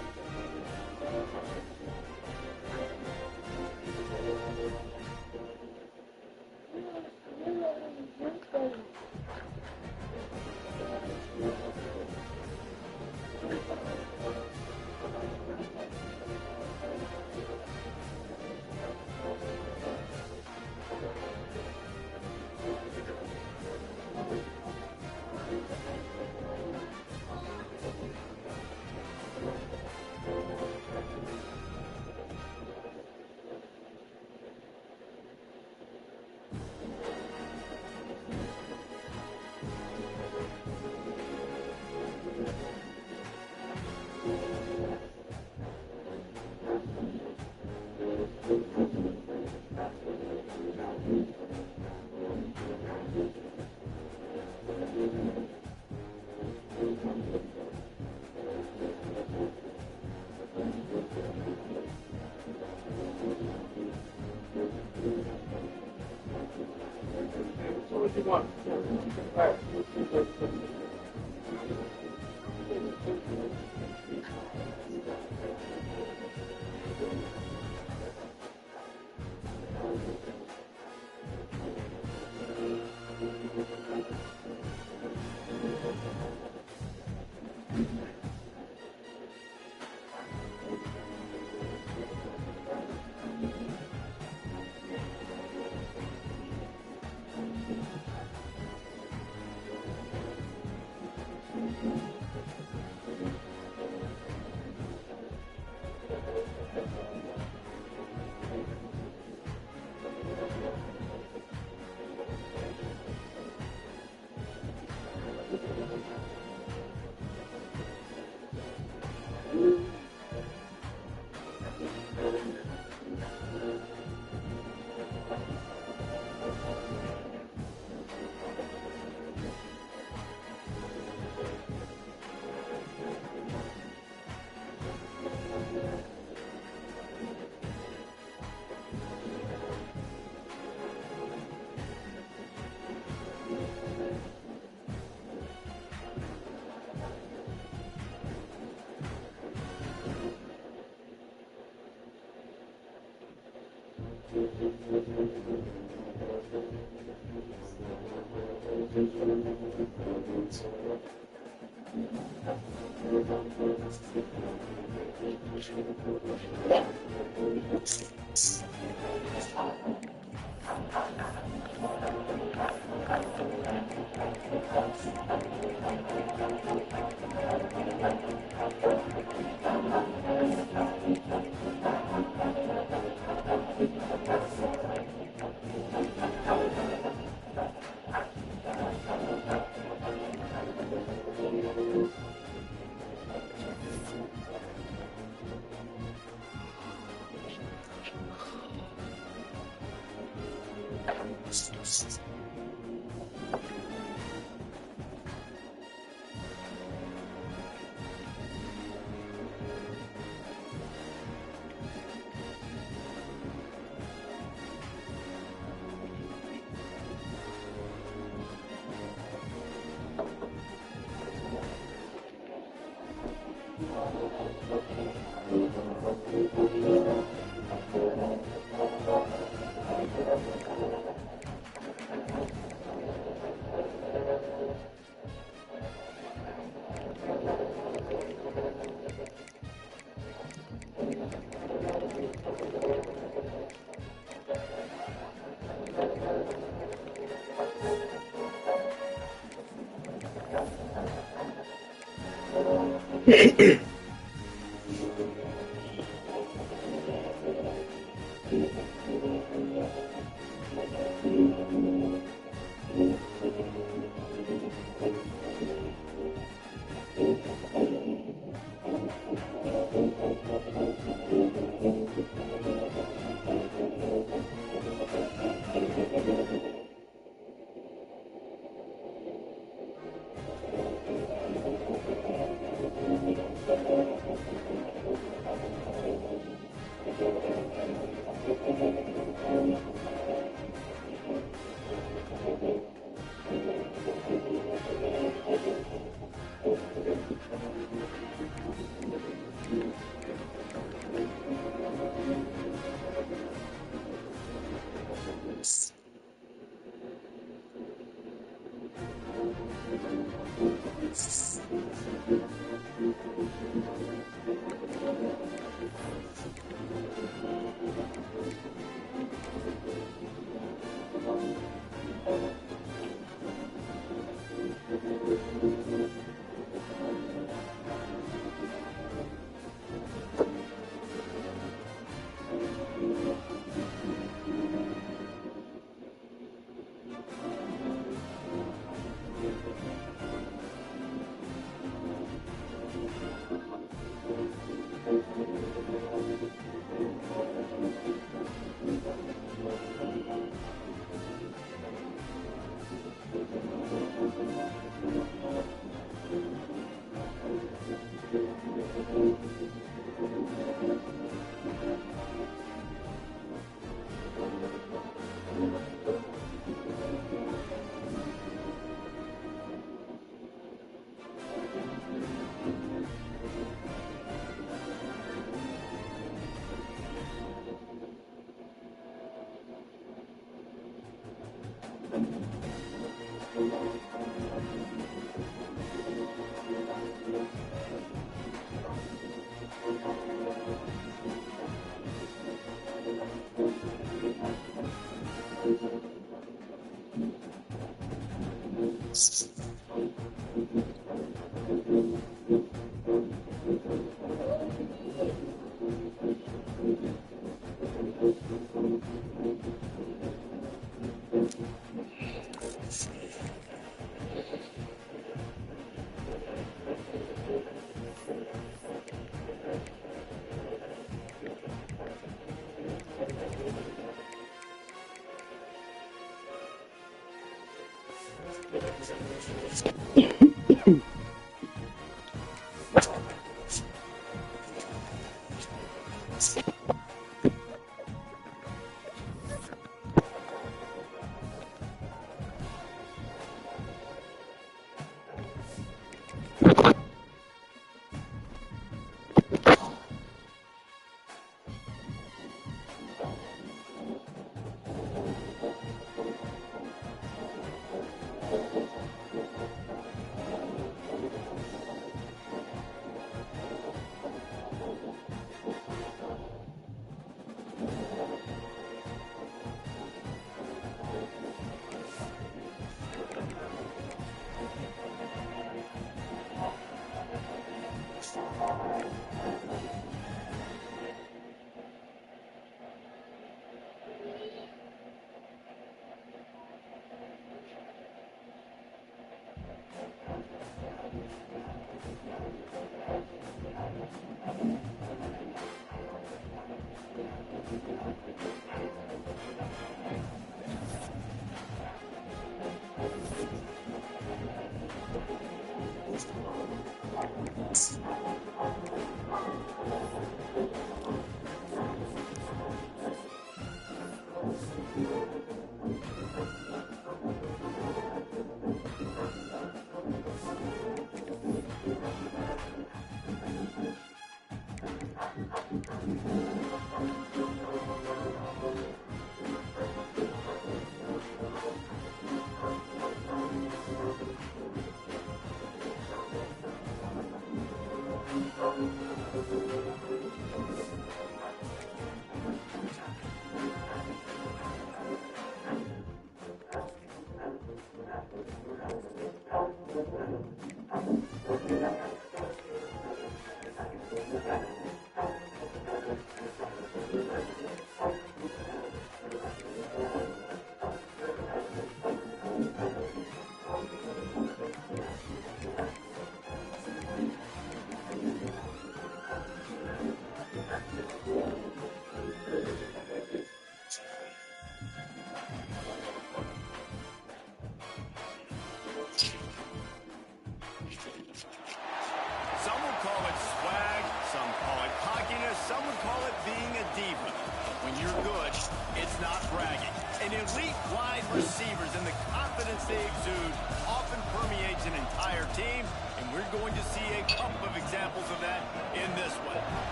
you want? All right.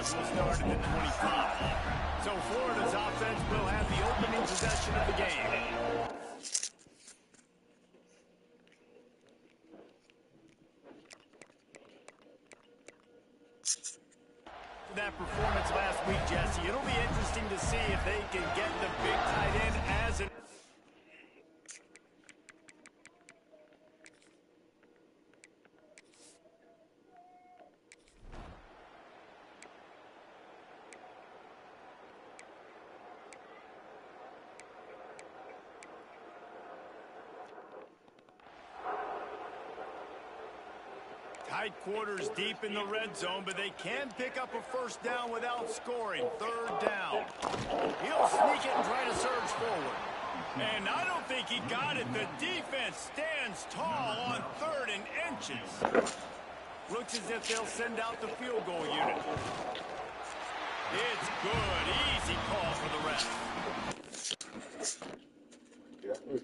drive will start at the 25. So Florida's offense will have the opening possession of the game. That performance last week, Jesse. It'll be interesting to see if they can get the big tight end as an... Tight quarters deep in the red zone, but they can pick up a first down without scoring. Third down. He'll sneak it and try to surge forward. And I don't think he got it. The defense stands tall on 3rd and inches. Looks as if they'll send out the field goal unit. It's good. Easy call for the ref. Yeah.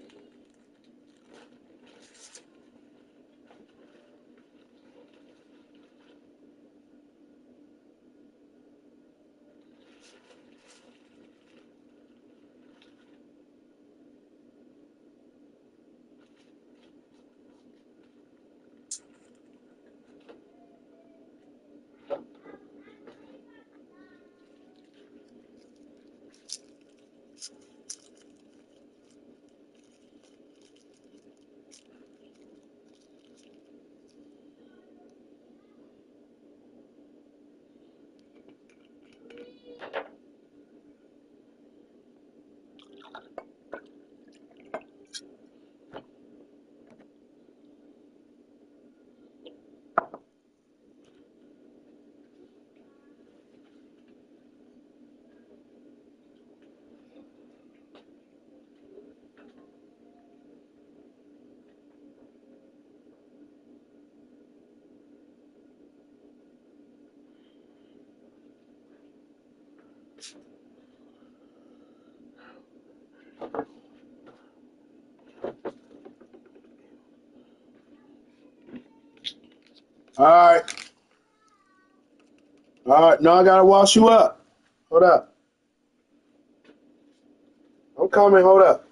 All right. All right. Now I gotta wash you up. Hold up. I'm coming. Hold up.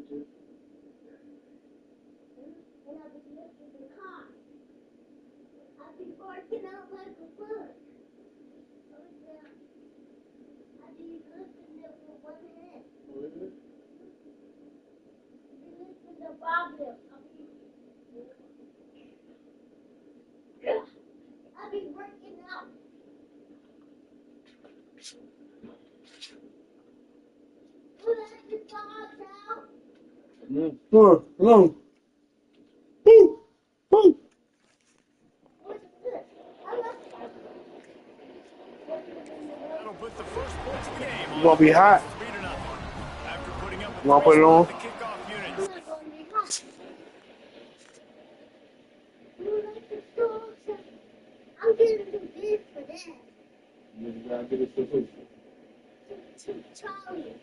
And I'll be lifting the car. I'll be barking out like a bird. Oh, yeah. I'll be lifting it with one hand. I'll be lifting the barbell. I'll be working out. Will I be bogged out? Come on. What's this? I love That'll put the first points of the game on Gonna be hot. 3-0. After putting up a You wanna put it on? the kickoff unit. I'm not going to be hot. You like the dogs? I'm getting too big for that. You gotta get it to who? Too Charlie.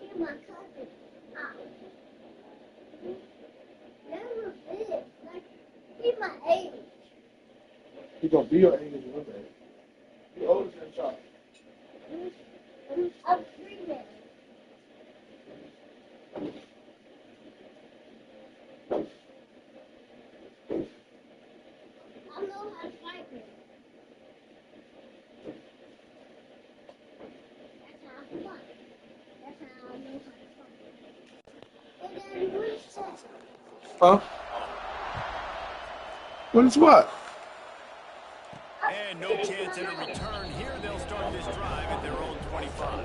He's my cousin. Never big. Like, he's my age. He's gonna be your age one day. You're older than Charlie. I'm 3 now. I know how to fight now. That's how I fight. That's how I know how to fight. And then what's that? Huh? What is what? And no chance at a return here. They'll start this drive at their own 25.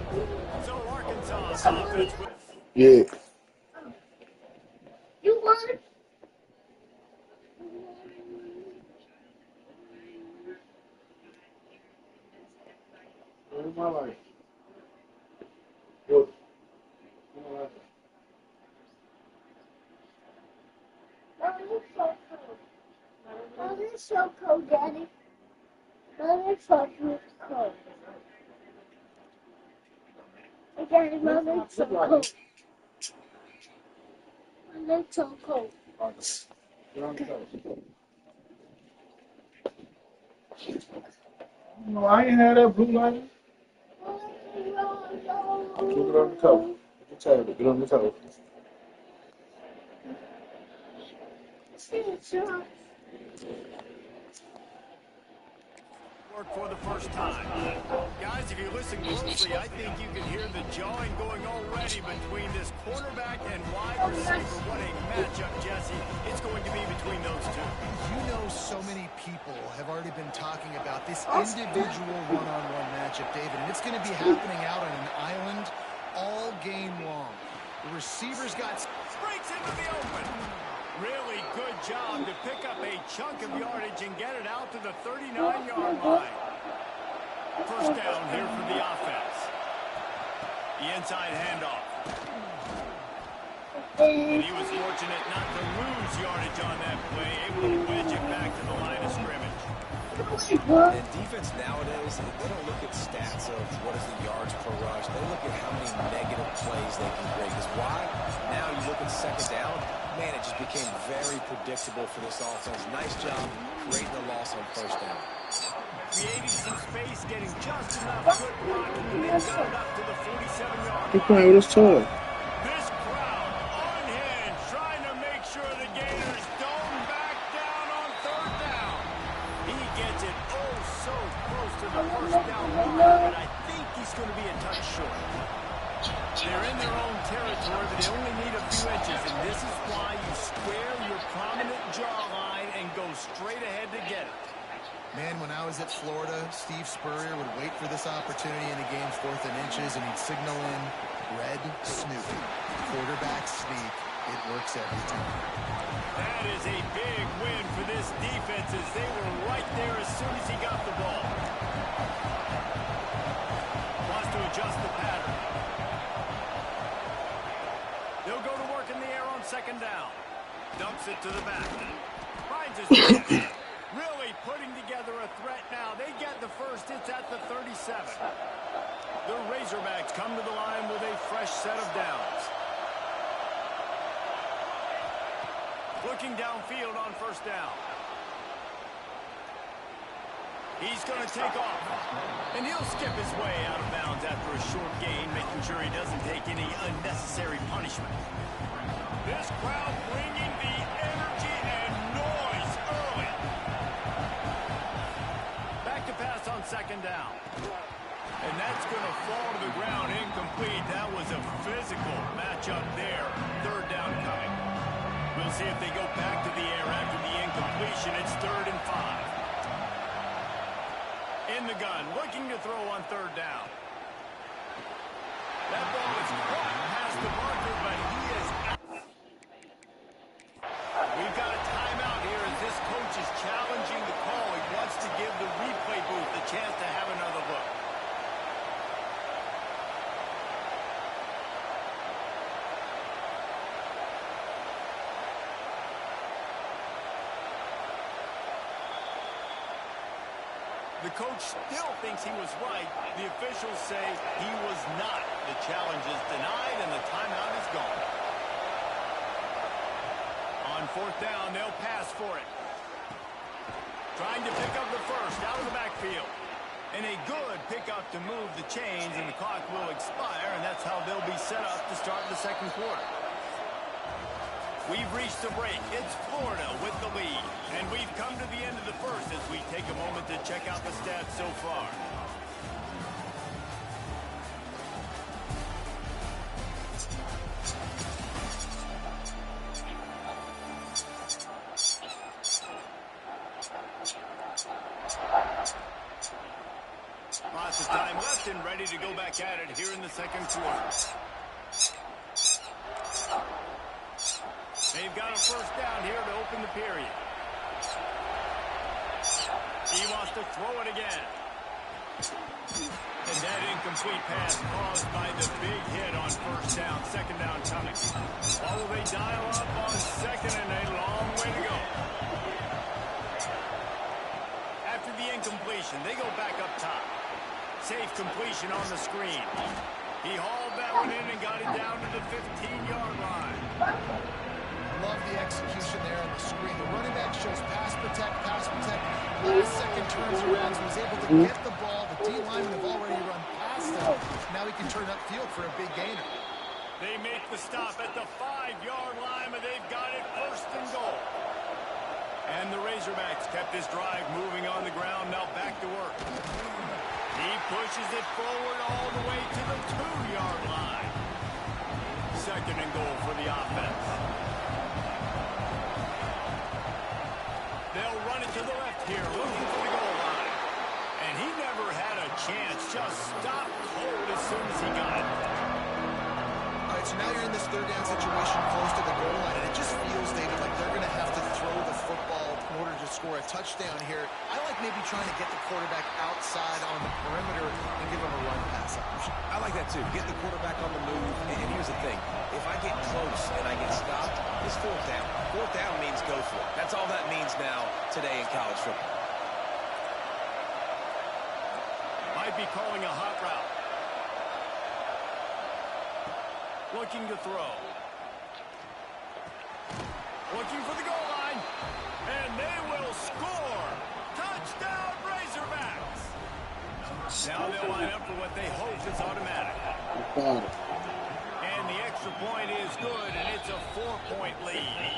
So Arkansas offense with Yeah. You want it? What is my life? What? Oh, it's so cold, Daddy. Mom, it's so cold. Hey, Daddy, Mom, it's so cold. Mom, it's so cold. No, I ain't had that blue light. Keep it on the cover. Get it on the cover. work for the first time. Guys, if you listen closely, I think you can hear the jawing going already between this quarterback and wide receiver. What a matchup, Jesse. It's going to be between those two. You know, so many people have already been talking about this individual one-on-one matchup, David, and it's going to be happening out on an island all game long. The receivers got... Breaks into the open. Really good job to pick up a chunk of yardage and get it out to the 39-yard line. First down here for the offense. The inside handoff. And he was fortunate not to lose yardage on that play, able to wedge it back to the line of scrimmage. And defense nowadays, they don't look at stats of what is the yards per rush. They look at how many negative plays they can create. Because why? Now you look at second down, man, it just became very predictable for this offense. Nice job creating the loss on first down. Creating some space, getting just enough good blocking, and then got it up to the 47-yard He's playing with his toy. This crowd unhinged, trying to make sure the Gators don't back down on third down. He gets it oh so close to the first down line, but I think he's going to be a touch short. They're in their own territory, but they only need a few inches, and this is why you square your prominent jawline and go straight ahead to get it. Man, when I was at Florida, Steve Spurrier would wait for this opportunity in a game's 4th and inches, and he'd signal in red snoop. Quarterback sneak. It works every time. That is a big win for this defense as they were right there as soon as he got the ball. Wants to adjust the pattern. They'll go to work in the air on second down. Dumps it to the back. Finds his man. Really putting together a threat now. They get the first. It's at the 37. The Razorbacks come to the line with a fresh set of downs. Looking downfield on first down. He's going to take off. And he'll skip his way out of bounds after a short gain, making sure he doesn't take any unnecessary punishment. This crowd bringing the energy and noise early. Back to pass on second down. And that's going to fall to the ground incomplete. That was a physical matchup there. Third down coming. We'll see if they go back to the air after the incompletion. It's 3rd and 5. In the gun, looking to throw on third down. That ball is caught past the marker, but he is out. We've got a timeout here as this coach is challenging the call. He wants to give the replay booth a chance to have another look. The coach still thinks he was right. The officials say he was not. The challenge is denied, and the timeout is gone. On fourth down, they'll pass for it. Trying to pick up the first out of the backfield. And a good pickup to move the chains, and the clock will expire, and that's how they'll be set up to start the second quarter. We've reached the break. It's Florida with the lead. And we've come to the end of the first as we take a moment to check out the stats so far. Lots of time left and ready to go back at it here in the second quarter. They've got a first down here to open the period. He wants to throw it again. And that incomplete pass caused by the big hit on first down. Second down coming. While they dial up on second and a long way to go. After the incompletion, they go back up top. Safe completion on the screen. He hauled that one in and got it down to the 15-yard line. Love the execution there on the screen. The running back shows pass protect. Last second turns around, so he's able to get the ball. The D-linemen have already run past him. Now he can turn upfield for a big gainer. They make the stop at the 5-yard line, but they've got it first and goal. And the Razorbacks kept this drive moving on the ground. Now back to work. He pushes it forward all the way to the 2-yard line. Second and goal for the offense. They'll run it to the left here, looking for the goal line. And he never had a chance, just stopped cold as soon as he got it. All right, so now you're in this third down situation close to the goal line, and it just feels, David, like they're going to have to throw the football in order to score a touchdown here. I like maybe trying to get the quarterback outside on the perimeter and give him a run pass option. I like that too. Get the quarterback on the move. And here's the thing. If I get close and I get stopped, it's fourth down. Fourth down means go for it. That's all that means now today in college football. Might be calling a hot route. Looking to throw. Looking for the goal line. And they will score. Touchdown, Razorbacks. Now they'll line up for what they hope is automatic. And the extra point is good, and it's a 4-point lead.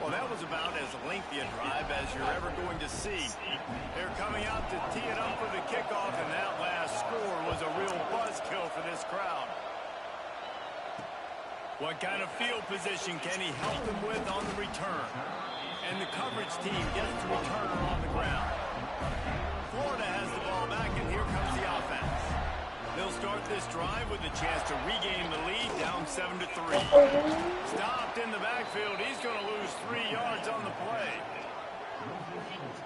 Well, that was about as lengthy a drive as you're ever going to see. They're coming out to tee it up for the kickoff, and that last score was a real buzzkill for this crowd. What kind of field position can he help them with on the return? And the coverage team gets the returner on the ground. Florida has the ball back, and here comes the offense. They'll start this drive with a chance to regain the lead, down 7-3. Stopped in the backfield. He's going to lose 3 yards on the play.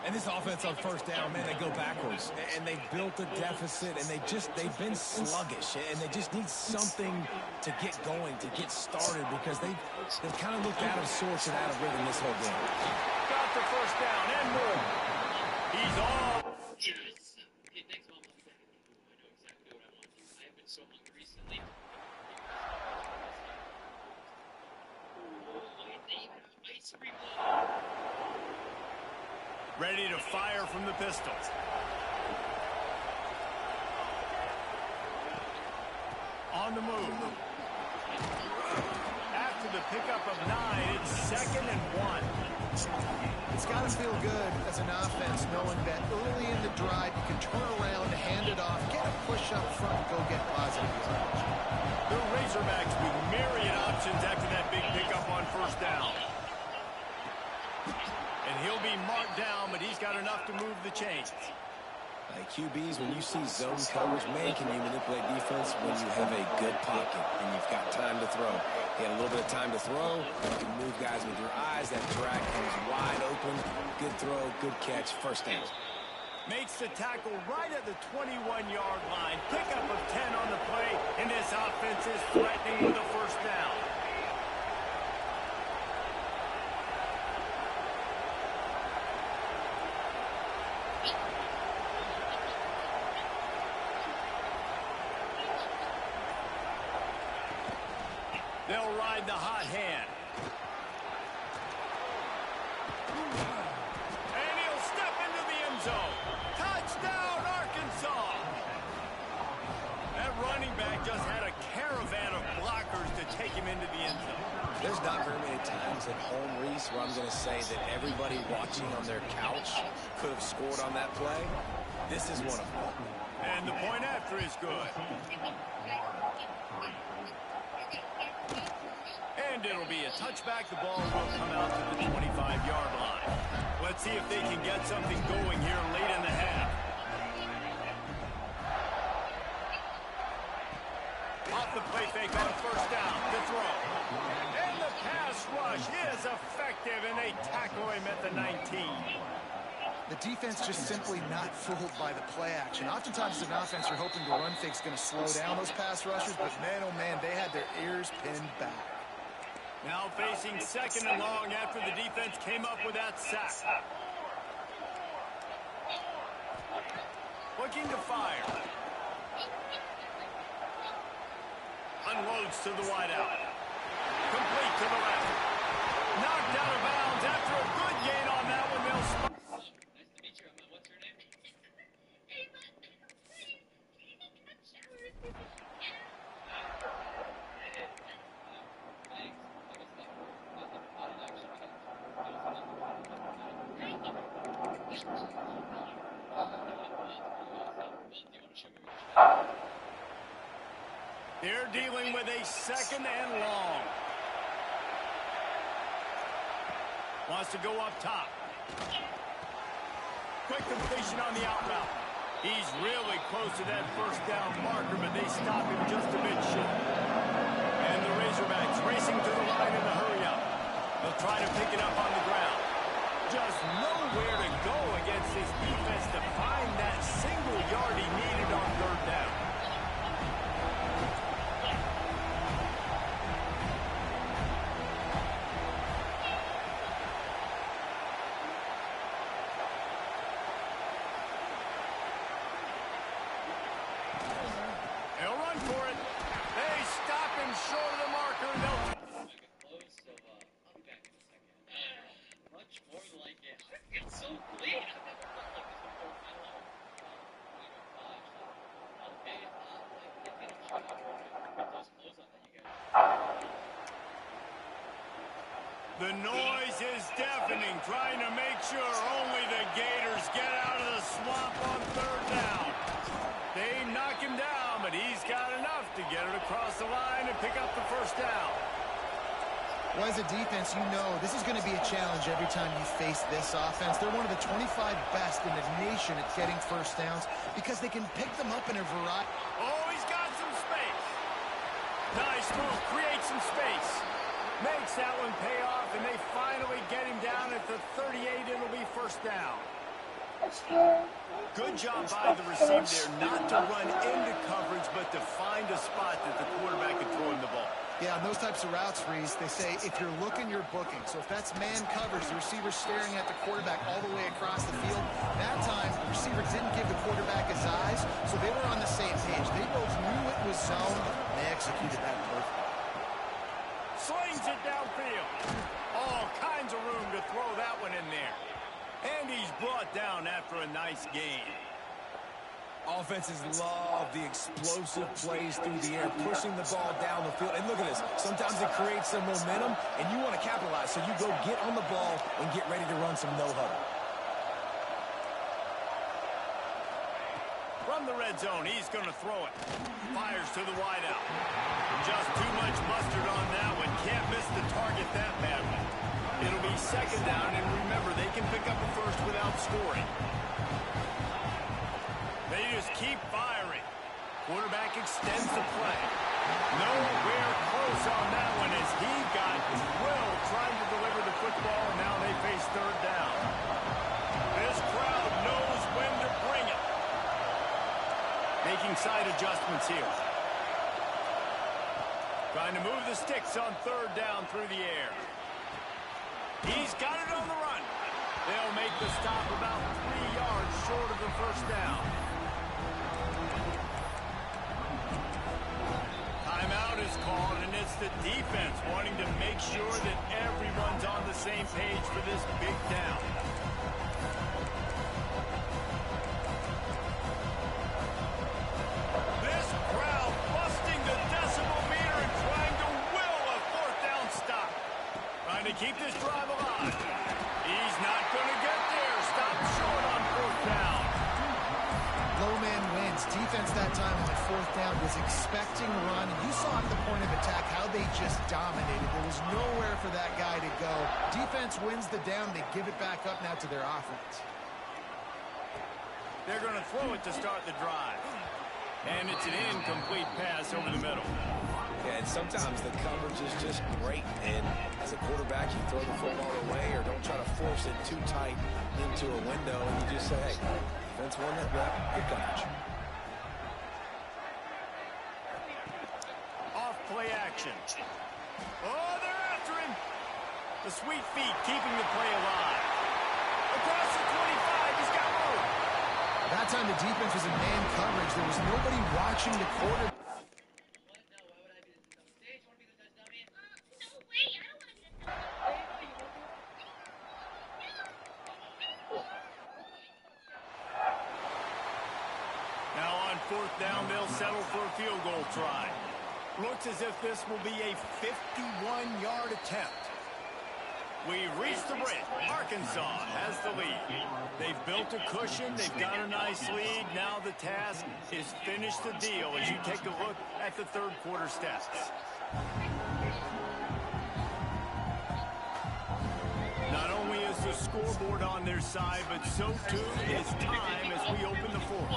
And this offense on first down, man, they go backwards. And they've built a deficit, and they've been sluggish. And they just need something to get going, to get started, because they've kind of looked out of sorts and out of rhythm this whole game. Got the first down and more. He's all. Ready to fire from the pistols. on the move. After the pickup of 9, it's 2nd and 1. It's got to feel good as an offense knowing that early in the drive you can turn around, hand it off, get a push up front, and go get positive yardage. The Razorbacks with myriad options after that big pickup on 1st down. And he'll be marked down, but he's got enough to move the chains. QBs, when you see zone coverage, man, can you manipulate defense when you have a good pocket and you've got time to throw? You had a little bit of time to throw. You can move guys with your eyes. That track comes wide open. Good throw, good catch, 1st down. Makes the tackle right at the 21-yard line. Pickup of 10 on the play, and this offense is threatening with a 1st down. They'll ride the hot hand. And he'll step into the end zone. Touchdown, Arkansas! That running back just had a caravan of blockers to take him into the end zone. There's not very many times at home, Reese, where I'm going to say that everybody watching on their couch could have scored on that play. This is one of them. And the point after is good. And it'll be a touchback. The ball will come out to the 25-yard line. Let's see if they can get something going here late in the half. Off the play fake on 1st down. The throw. And the pass rush is effective, and they tackle him at the 19. The defense just simply not fooled by the play action. Oftentimes, as an offense, you're hoping the run fake's going to slow down those pass rushers, but man, oh man, they had their ears pinned back. Now facing 2nd and long after the defense came up with that sack. Looking to fire. Unloads to the wideout. Complete to the left. Knocked out of bounds after a good gain on that one. They'll spot. They're dealing with a 2nd and long. Wants to go up top. Quick completion on the out route. He's really close to that 1st down marker, but they stop him just a bit short. And the Razorbacks racing to the line in the hurry-up. They'll try to pick it up on the ground. Just nowhere to go against this defense to find that single yard he needed on 3rd down. They'll run for it. They stop him short of the marker. They'll The noise is deafening, trying to make sure only the Gators get out of the swamp on 3rd down. They knock him down, but he's got enough to get it across the line and pick up the 1st down. Well, as a defense, you know this is going to be a challenge every time you face this offense. They're one of the 25 best in the nation at getting 1st downs because they can pick them up in a variety. Oh, he's got some space. Nice move, create some space. Makes that one pay off, and they finally get him down at the 38. It'll be 1st down. Good job by the receiver there, not to run into coverage, but to find a spot that the quarterback can throw him the ball. Yeah, on those types of routes, Reese, they say if you're looking, you're booking. So if that's man coverage, the receiver's staring at the quarterback all the way across the field. That time, the receiver didn't give the quarterback his eyes, so they were on the same page. They both knew it was zone, and they executed that perfectly. Slings it downfield. All kinds of room to throw that one in there. And he's brought down after a nice gain. Offenses love the explosive plays through the air, pushing the ball down the field. And look at this. Sometimes it creates some momentum, and you want to capitalize. So you go get on the ball and get ready to run some no-huddle. From the red zone, he's going to throw it. Fires to the wideout. Just too much mustard on that one. Can't miss the target that badly. It'll be second down, and remember, they can pick up a first without scoring. They just keep firing. Quarterback extends the play. Nowhere close on that one as he got drilled trying to deliver the football, and now they face third down. This crowd knows when to bring it. Making side adjustments here. Trying to move the sticks on third down through the air. He's got it on the run. They'll make the stop about 3 yards short of the first down. Timeout is called, and it's the defense wanting to make sure that everyone's on the same page for this big down. This crowd busting the decibel meter and trying to will a fourth down stop. Trying to keep this drive alive. He's not going to get there. Stop short on fourth down. Low man wins. Defense that time on fourth down was expecting run. You saw at the point of attack how they just dominated. There was nowhere for that guy to go. Defense wins the down. They give it back up now to their offense. They're going to throw it to start the drive. And it's an incomplete pass over the middle. Yeah, and sometimes the coverage is just great. And as a quarterback, you throw the football away or don't try to force it too tight into a window. And you just say, hey, defense won that rep. Good coverage. Off play action. Oh, they're after him. The sweet feet keeping the play alive. Across the 25, he's got room. That time the defense was in man coverage. There was nobody watching the quarterback. Now on fourth down, they'll settle for a field goal try. Looks as if this will be a 51-yard attempt. We've reached the break. Arkansas has the lead. They've built a cushion. They've got a nice lead. Now the task is finish the deal as you take a look at the third quarter stats. Not only is the scoreboard on their side, but so too is time as we open the fourth.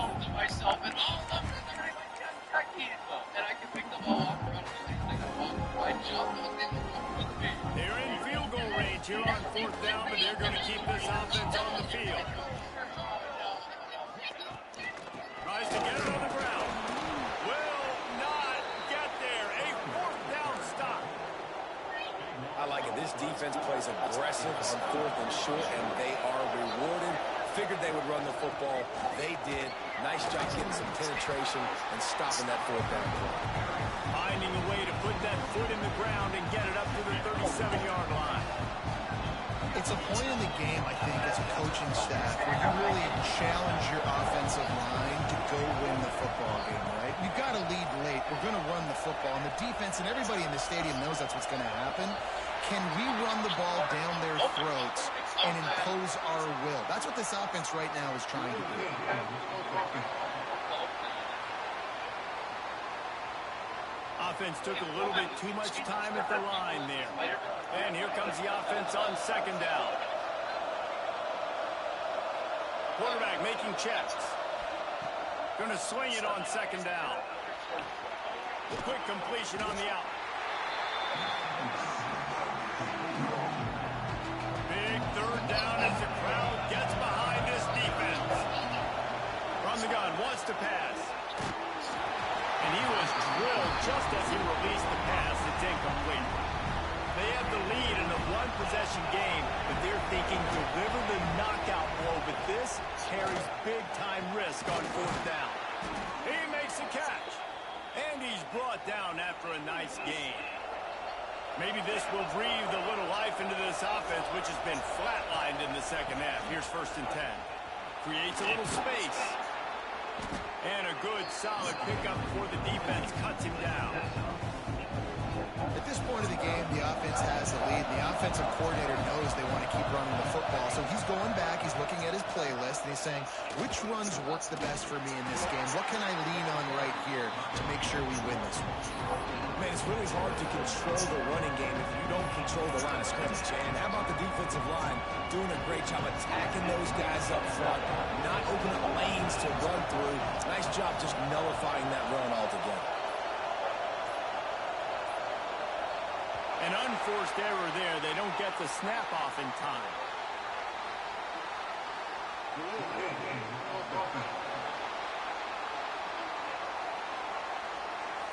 They're in field goal range here on fourth down, but they're going to keep this offense on the field. Tries to get it on the ground. Will not get there. A fourth down stop. I like it. This defense plays aggressive on fourth and short, and they are rewarded. Figured they would run the football. They did. Nice job getting some penetration and stopping that fourth down. Finding a way to put that foot in the ground and get it up to the 37-yard line. It's a point in the game, I think, as a coaching staff, where you really challenge your offensive line to go win the football game, right? You've got to lead late. We're going to run the football. And the defense and everybody in the stadium knows that's what's going to happen. Can we run the ball down their throats and impose our will? That's what this offense right now is trying to do. Offense took a little bit too much time at the line there. And here comes the offense on second down. Quarterback making checks. Going to swing it on second down. Quick completion on the out. Big third down as the crowd gets behind this defense. From the gun, wants to pass. And he was drilled just as he released the pass. It's incomplete. They have the lead in a one-possession game, but they're thinking deliver the knockout blow. But this carries big-time risk on fourth down. He makes the catch. And he's brought down after a nice gain. Maybe this will breathe a little life into this offense, which has been flatlined in the second half. Here's 1st and 10. Creates a little space. And a good, solid pickup before the defense cuts him down. At this point of the game, the offense has the lead. The offensive coordinator knows they want to keep running the football. So he's going back, he's looking at his playlist, and he's saying, which runs work the best for me in this game? What can I lean on right here to make sure we win this one? Man, it's really hard to control the running game if you don't control the line of scrimmage. And how about the defensive line doing a great job attacking those guys up front, not opening up lanes to run through. Nice job just nullifying that run altogether. An unforced error there. They don't get the snap off in time.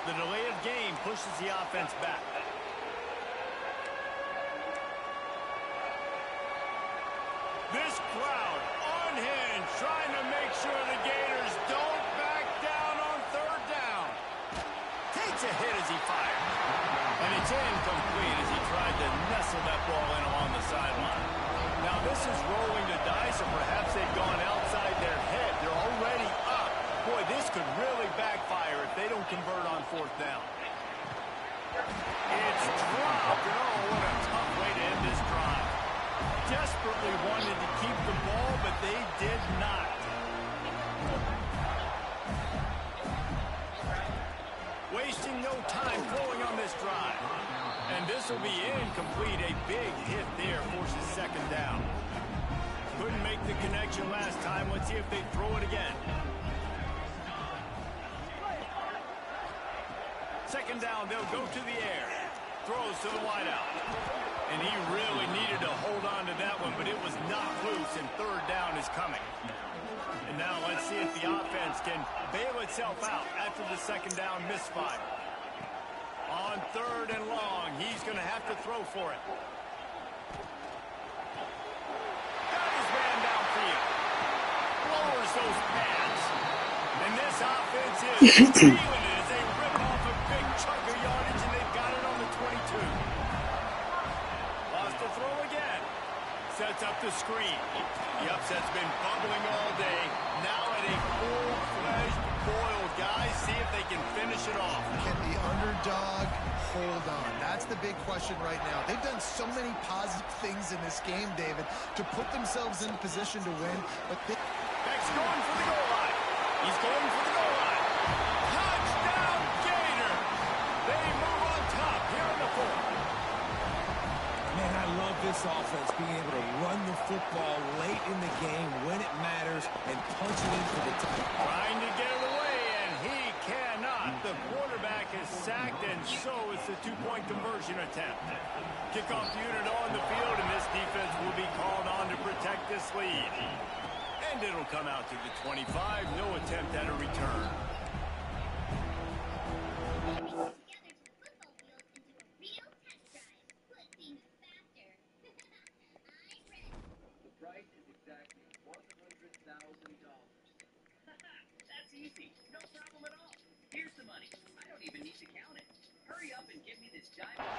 The delay of game pushes the offense back. This crowd unhinged, trying to make sure the Gators don't back down on third down. Takes a hit as he fires. And it's incomplete as he tried to nestle that ball in along the sideline. Now this is rolling the dice, or perhaps they've gone outside their head. They're already up. Boy, this could really backfire if they don't convert on fourth down. It's dropped, and oh, what a tough way to end this drive. Desperately wanted to keep the ball, but they did not. Wasting no time throwing on this drive. And this will be incomplete. A big hit there forces second down. Couldn't make the connection last time. Let's see if they throw it again. Second down, they'll go to the air. Throws to the wideout. And he really needed to hold on to that one, but it was knocked loose, and third down is coming. And now let's see if the offense can bail itself out after the second down misfire. On third and long, he's going to have to throw for it. Got his man downfield. Lowers those pads. And this offense is feeling it as they rip off a big chunk of yardage, and they've got it on the 22. Lost the throw again. Sets up the screen. The upset's been bubbling all day. Now at a full-fledged boil, guys. See if they can finish it off. Can the underdog hold on? That's the big question right now. They've done so many positive things in this game, David, to put themselves in position to win. But Beck's going for the goal line. He's going for the goal line. Touchdown, Gator! They move on top here in the fourth. Man, I love this offense being able to run the football late in the game when it matters and punch it in for the top. Trying to get it away, and he cannot. The quarterback is sacked, and so is the two-point conversion attempt. Kickoff unit on the field, and this defense will be called on to protect this lead. And it'll come out to the 25. No attempt at a return.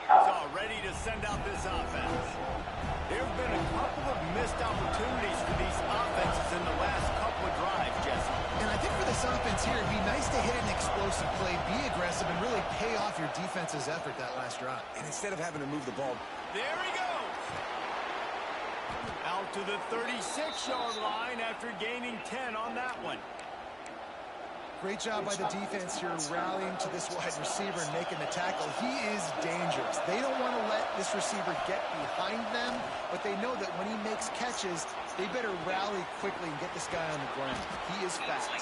So ready to send out this offense. There have been a couple of missed opportunities for these offenses in the last couple of drives, Jesse. And I think for this offense here, it'd be nice to hit an explosive play, be aggressive, and really pay off your defense's effort that last drive. And instead of having to move the ball. There he goes. Out to the 36-yard line after gaining 10 on that one. Great job by the defense here, rallying to this wide receiver and making the tackle. He is dangerous. They don't want to let this receiver get behind them, but they know that when he makes catches, they better rally quickly and get this guy on the ground. He is fast.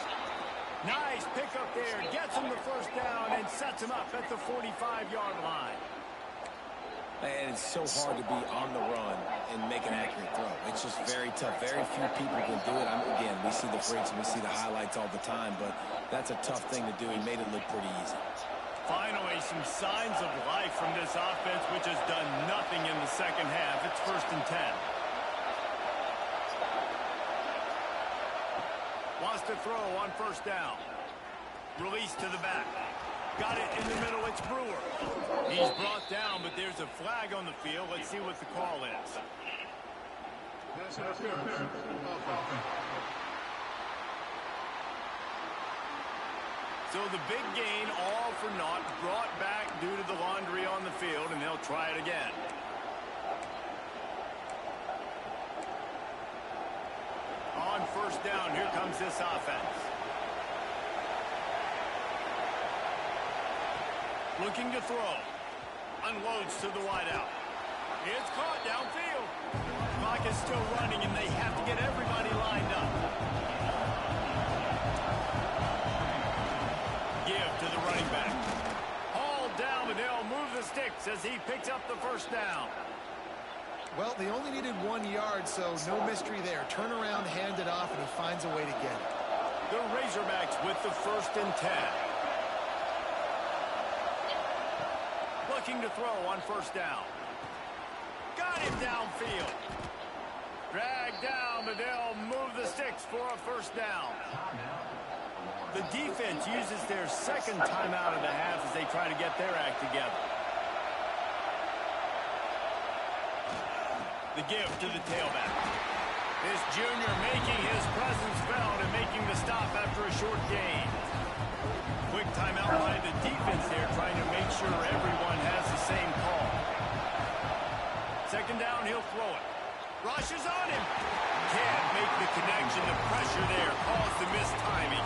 Nice pickup there. Gets him the first down and sets him up at the 45-yard line. And it's so hard to be on the run and make an accurate throw. It's just very tough. Very few people can do it. Again, we see the freaks and we see the highlights all the time, but that's a tough thing to do. He made it look pretty easy. Finally, some signs of life from this offense, which has done nothing in the second half. It's 1st and 10. Wants to throw on first down. Release to the back. Got it in the middle. It's Brewer. He's brought down, but there's a flag on the field. Let's see what the call is. So the big gain, all for naught, brought back due to the laundry on the field, and they'll try it again. On first down, here comes this offense. Looking to throw. Unloads to the wideout. It's caught downfield. Clock is still running, and they have to get everybody lined up. Give to the running back. Hauled down, and they'll move the sticks as he picks up the first down. Well, they only needed 1 yard, so no mystery there. Turn around, hand it off, and he finds a way to get it. The Razorbacks with the 1st and 10. Looking to throw on first down. Got him downfield. Dragged down, but they'll move the sticks for a first down. The defense uses their 2nd timeout of the half as they try to get their act together. The give to the tailback. This junior making his presence felt and making the stop after a short gain. Quick timeout by the defense there, trying to make sure everyone has the same call. 2nd down, he'll throw it. Rushes on him. Can't make the connection. The pressure there caused the missed timing.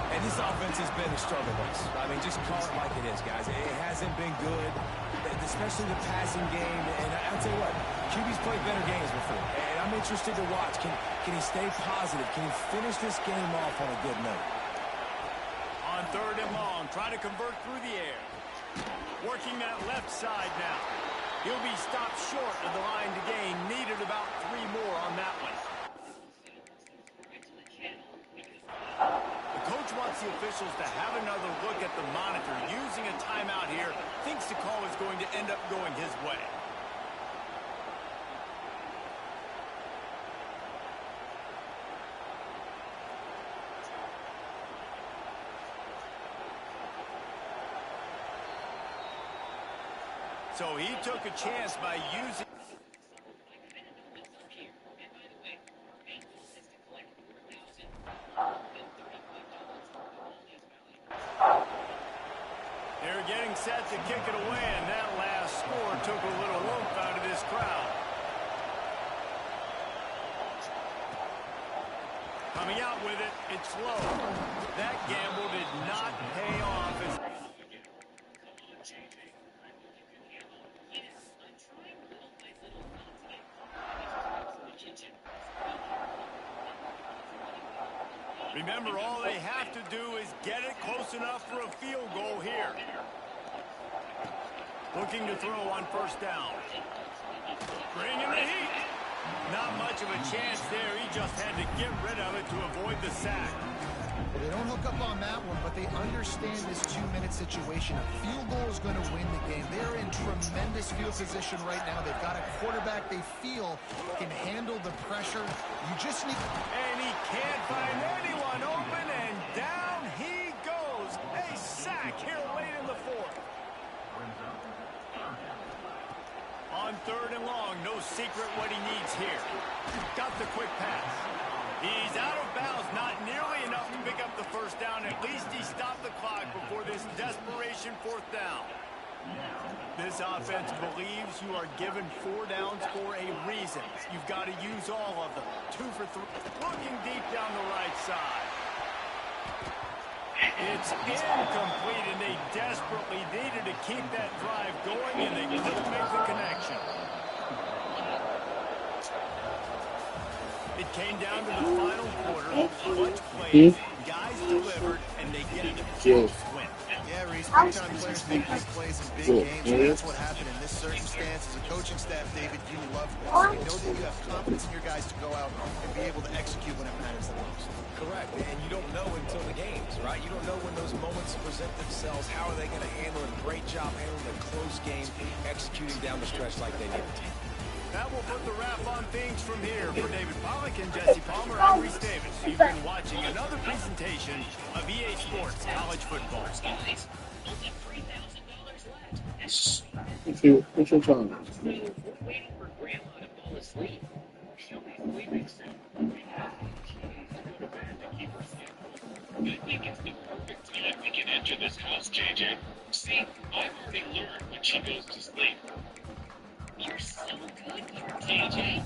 And this offense has been a struggle bus. I mean, just call it like it is, guys. It hasn't been good, especially the passing game. And I'll tell you what, QB's played better games before. And I'm interested to watch. Can he stay positive? Can he finish this game off on a good note? On 3rd and long, trying to convert through the air. Working that left side now. He'll be stopped short of the line to gain. Needed about 3 more on that one. The coach wants the officials to have another look at the monitor. Using a timeout here, thinks the call is going to end up going his way. So he took a chance by using... They're getting set to kick it away, and that last score took a little oomph out of this crowd. Coming out with it, it's low. That gamble did not pay off as... Remember, all they have to do is get it close enough for a field goal here. Looking to throw on first down. Bringing the heat. Not much of a chance there. He just had to get rid of it to avoid the sack. Well, they don't hook up on that one, but they understand this 2-minute situation. A field goal is going to win the game. They're in tremendous field position right now. They've got a quarterback they feel can handle the pressure. You just need... And he can't find anyone open, and down he goes. A sack here late in the 4th. On 3rd and long, no secret what he needs here. Got the quick pass. He's out of bounds, not nearly enough to pick up the first down. At least he stopped the clock before this desperation 4th down. This offense believes you are given 4 downs for a reason. You've got to use all of them. 2 for 3. Looking deep down the right side. It's incomplete, and they desperately needed to keep that drive going, and they couldn't make the connection. It came down to the final quarter. Clutch plays, guys delivered, and they get a close win. Yeah, Reese, big-time players make big plays in big games, and that's what happened in this circumstance. As a coaching staff, David, you love this. You know that you have confidence in your guys to go out and be able to execute when it matters the most. Correct, and you don't know until the games, right? You don't know when those moments present themselves. How are they going to handle it? Great job handling a close game, executing down the stretch like they did. That will put the wrap on things from here. For David Pollack and Jesse Palmer, I'm Reese Davis. You've been watching another presentation of EA Sports College Football. What's your time? Waiting for Grandma to fall asleep. She'll be sleeping soon. She needs to go to bed to keep her sleep. Good, it's the perfect time. can't enter this house, JJ. See, I've already learned when she goes to sleep. You're so good, JJ.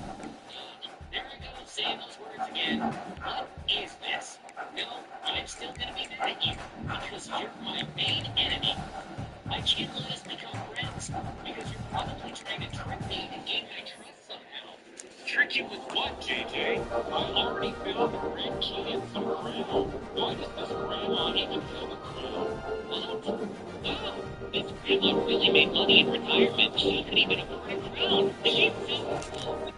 There I go, saying those words again. What is this? No, I'm still gonna be mad at you because you're my main enemy. I can't let us become friends because you're probably trying to trick me and gain my trust somehow. Trick you with what, JJ? I already found the Grand Canyon's crown. Why does this grandma even have a crown? What? Wow, this grandma really made money in retirement. She could even afford a crown. She's so cool.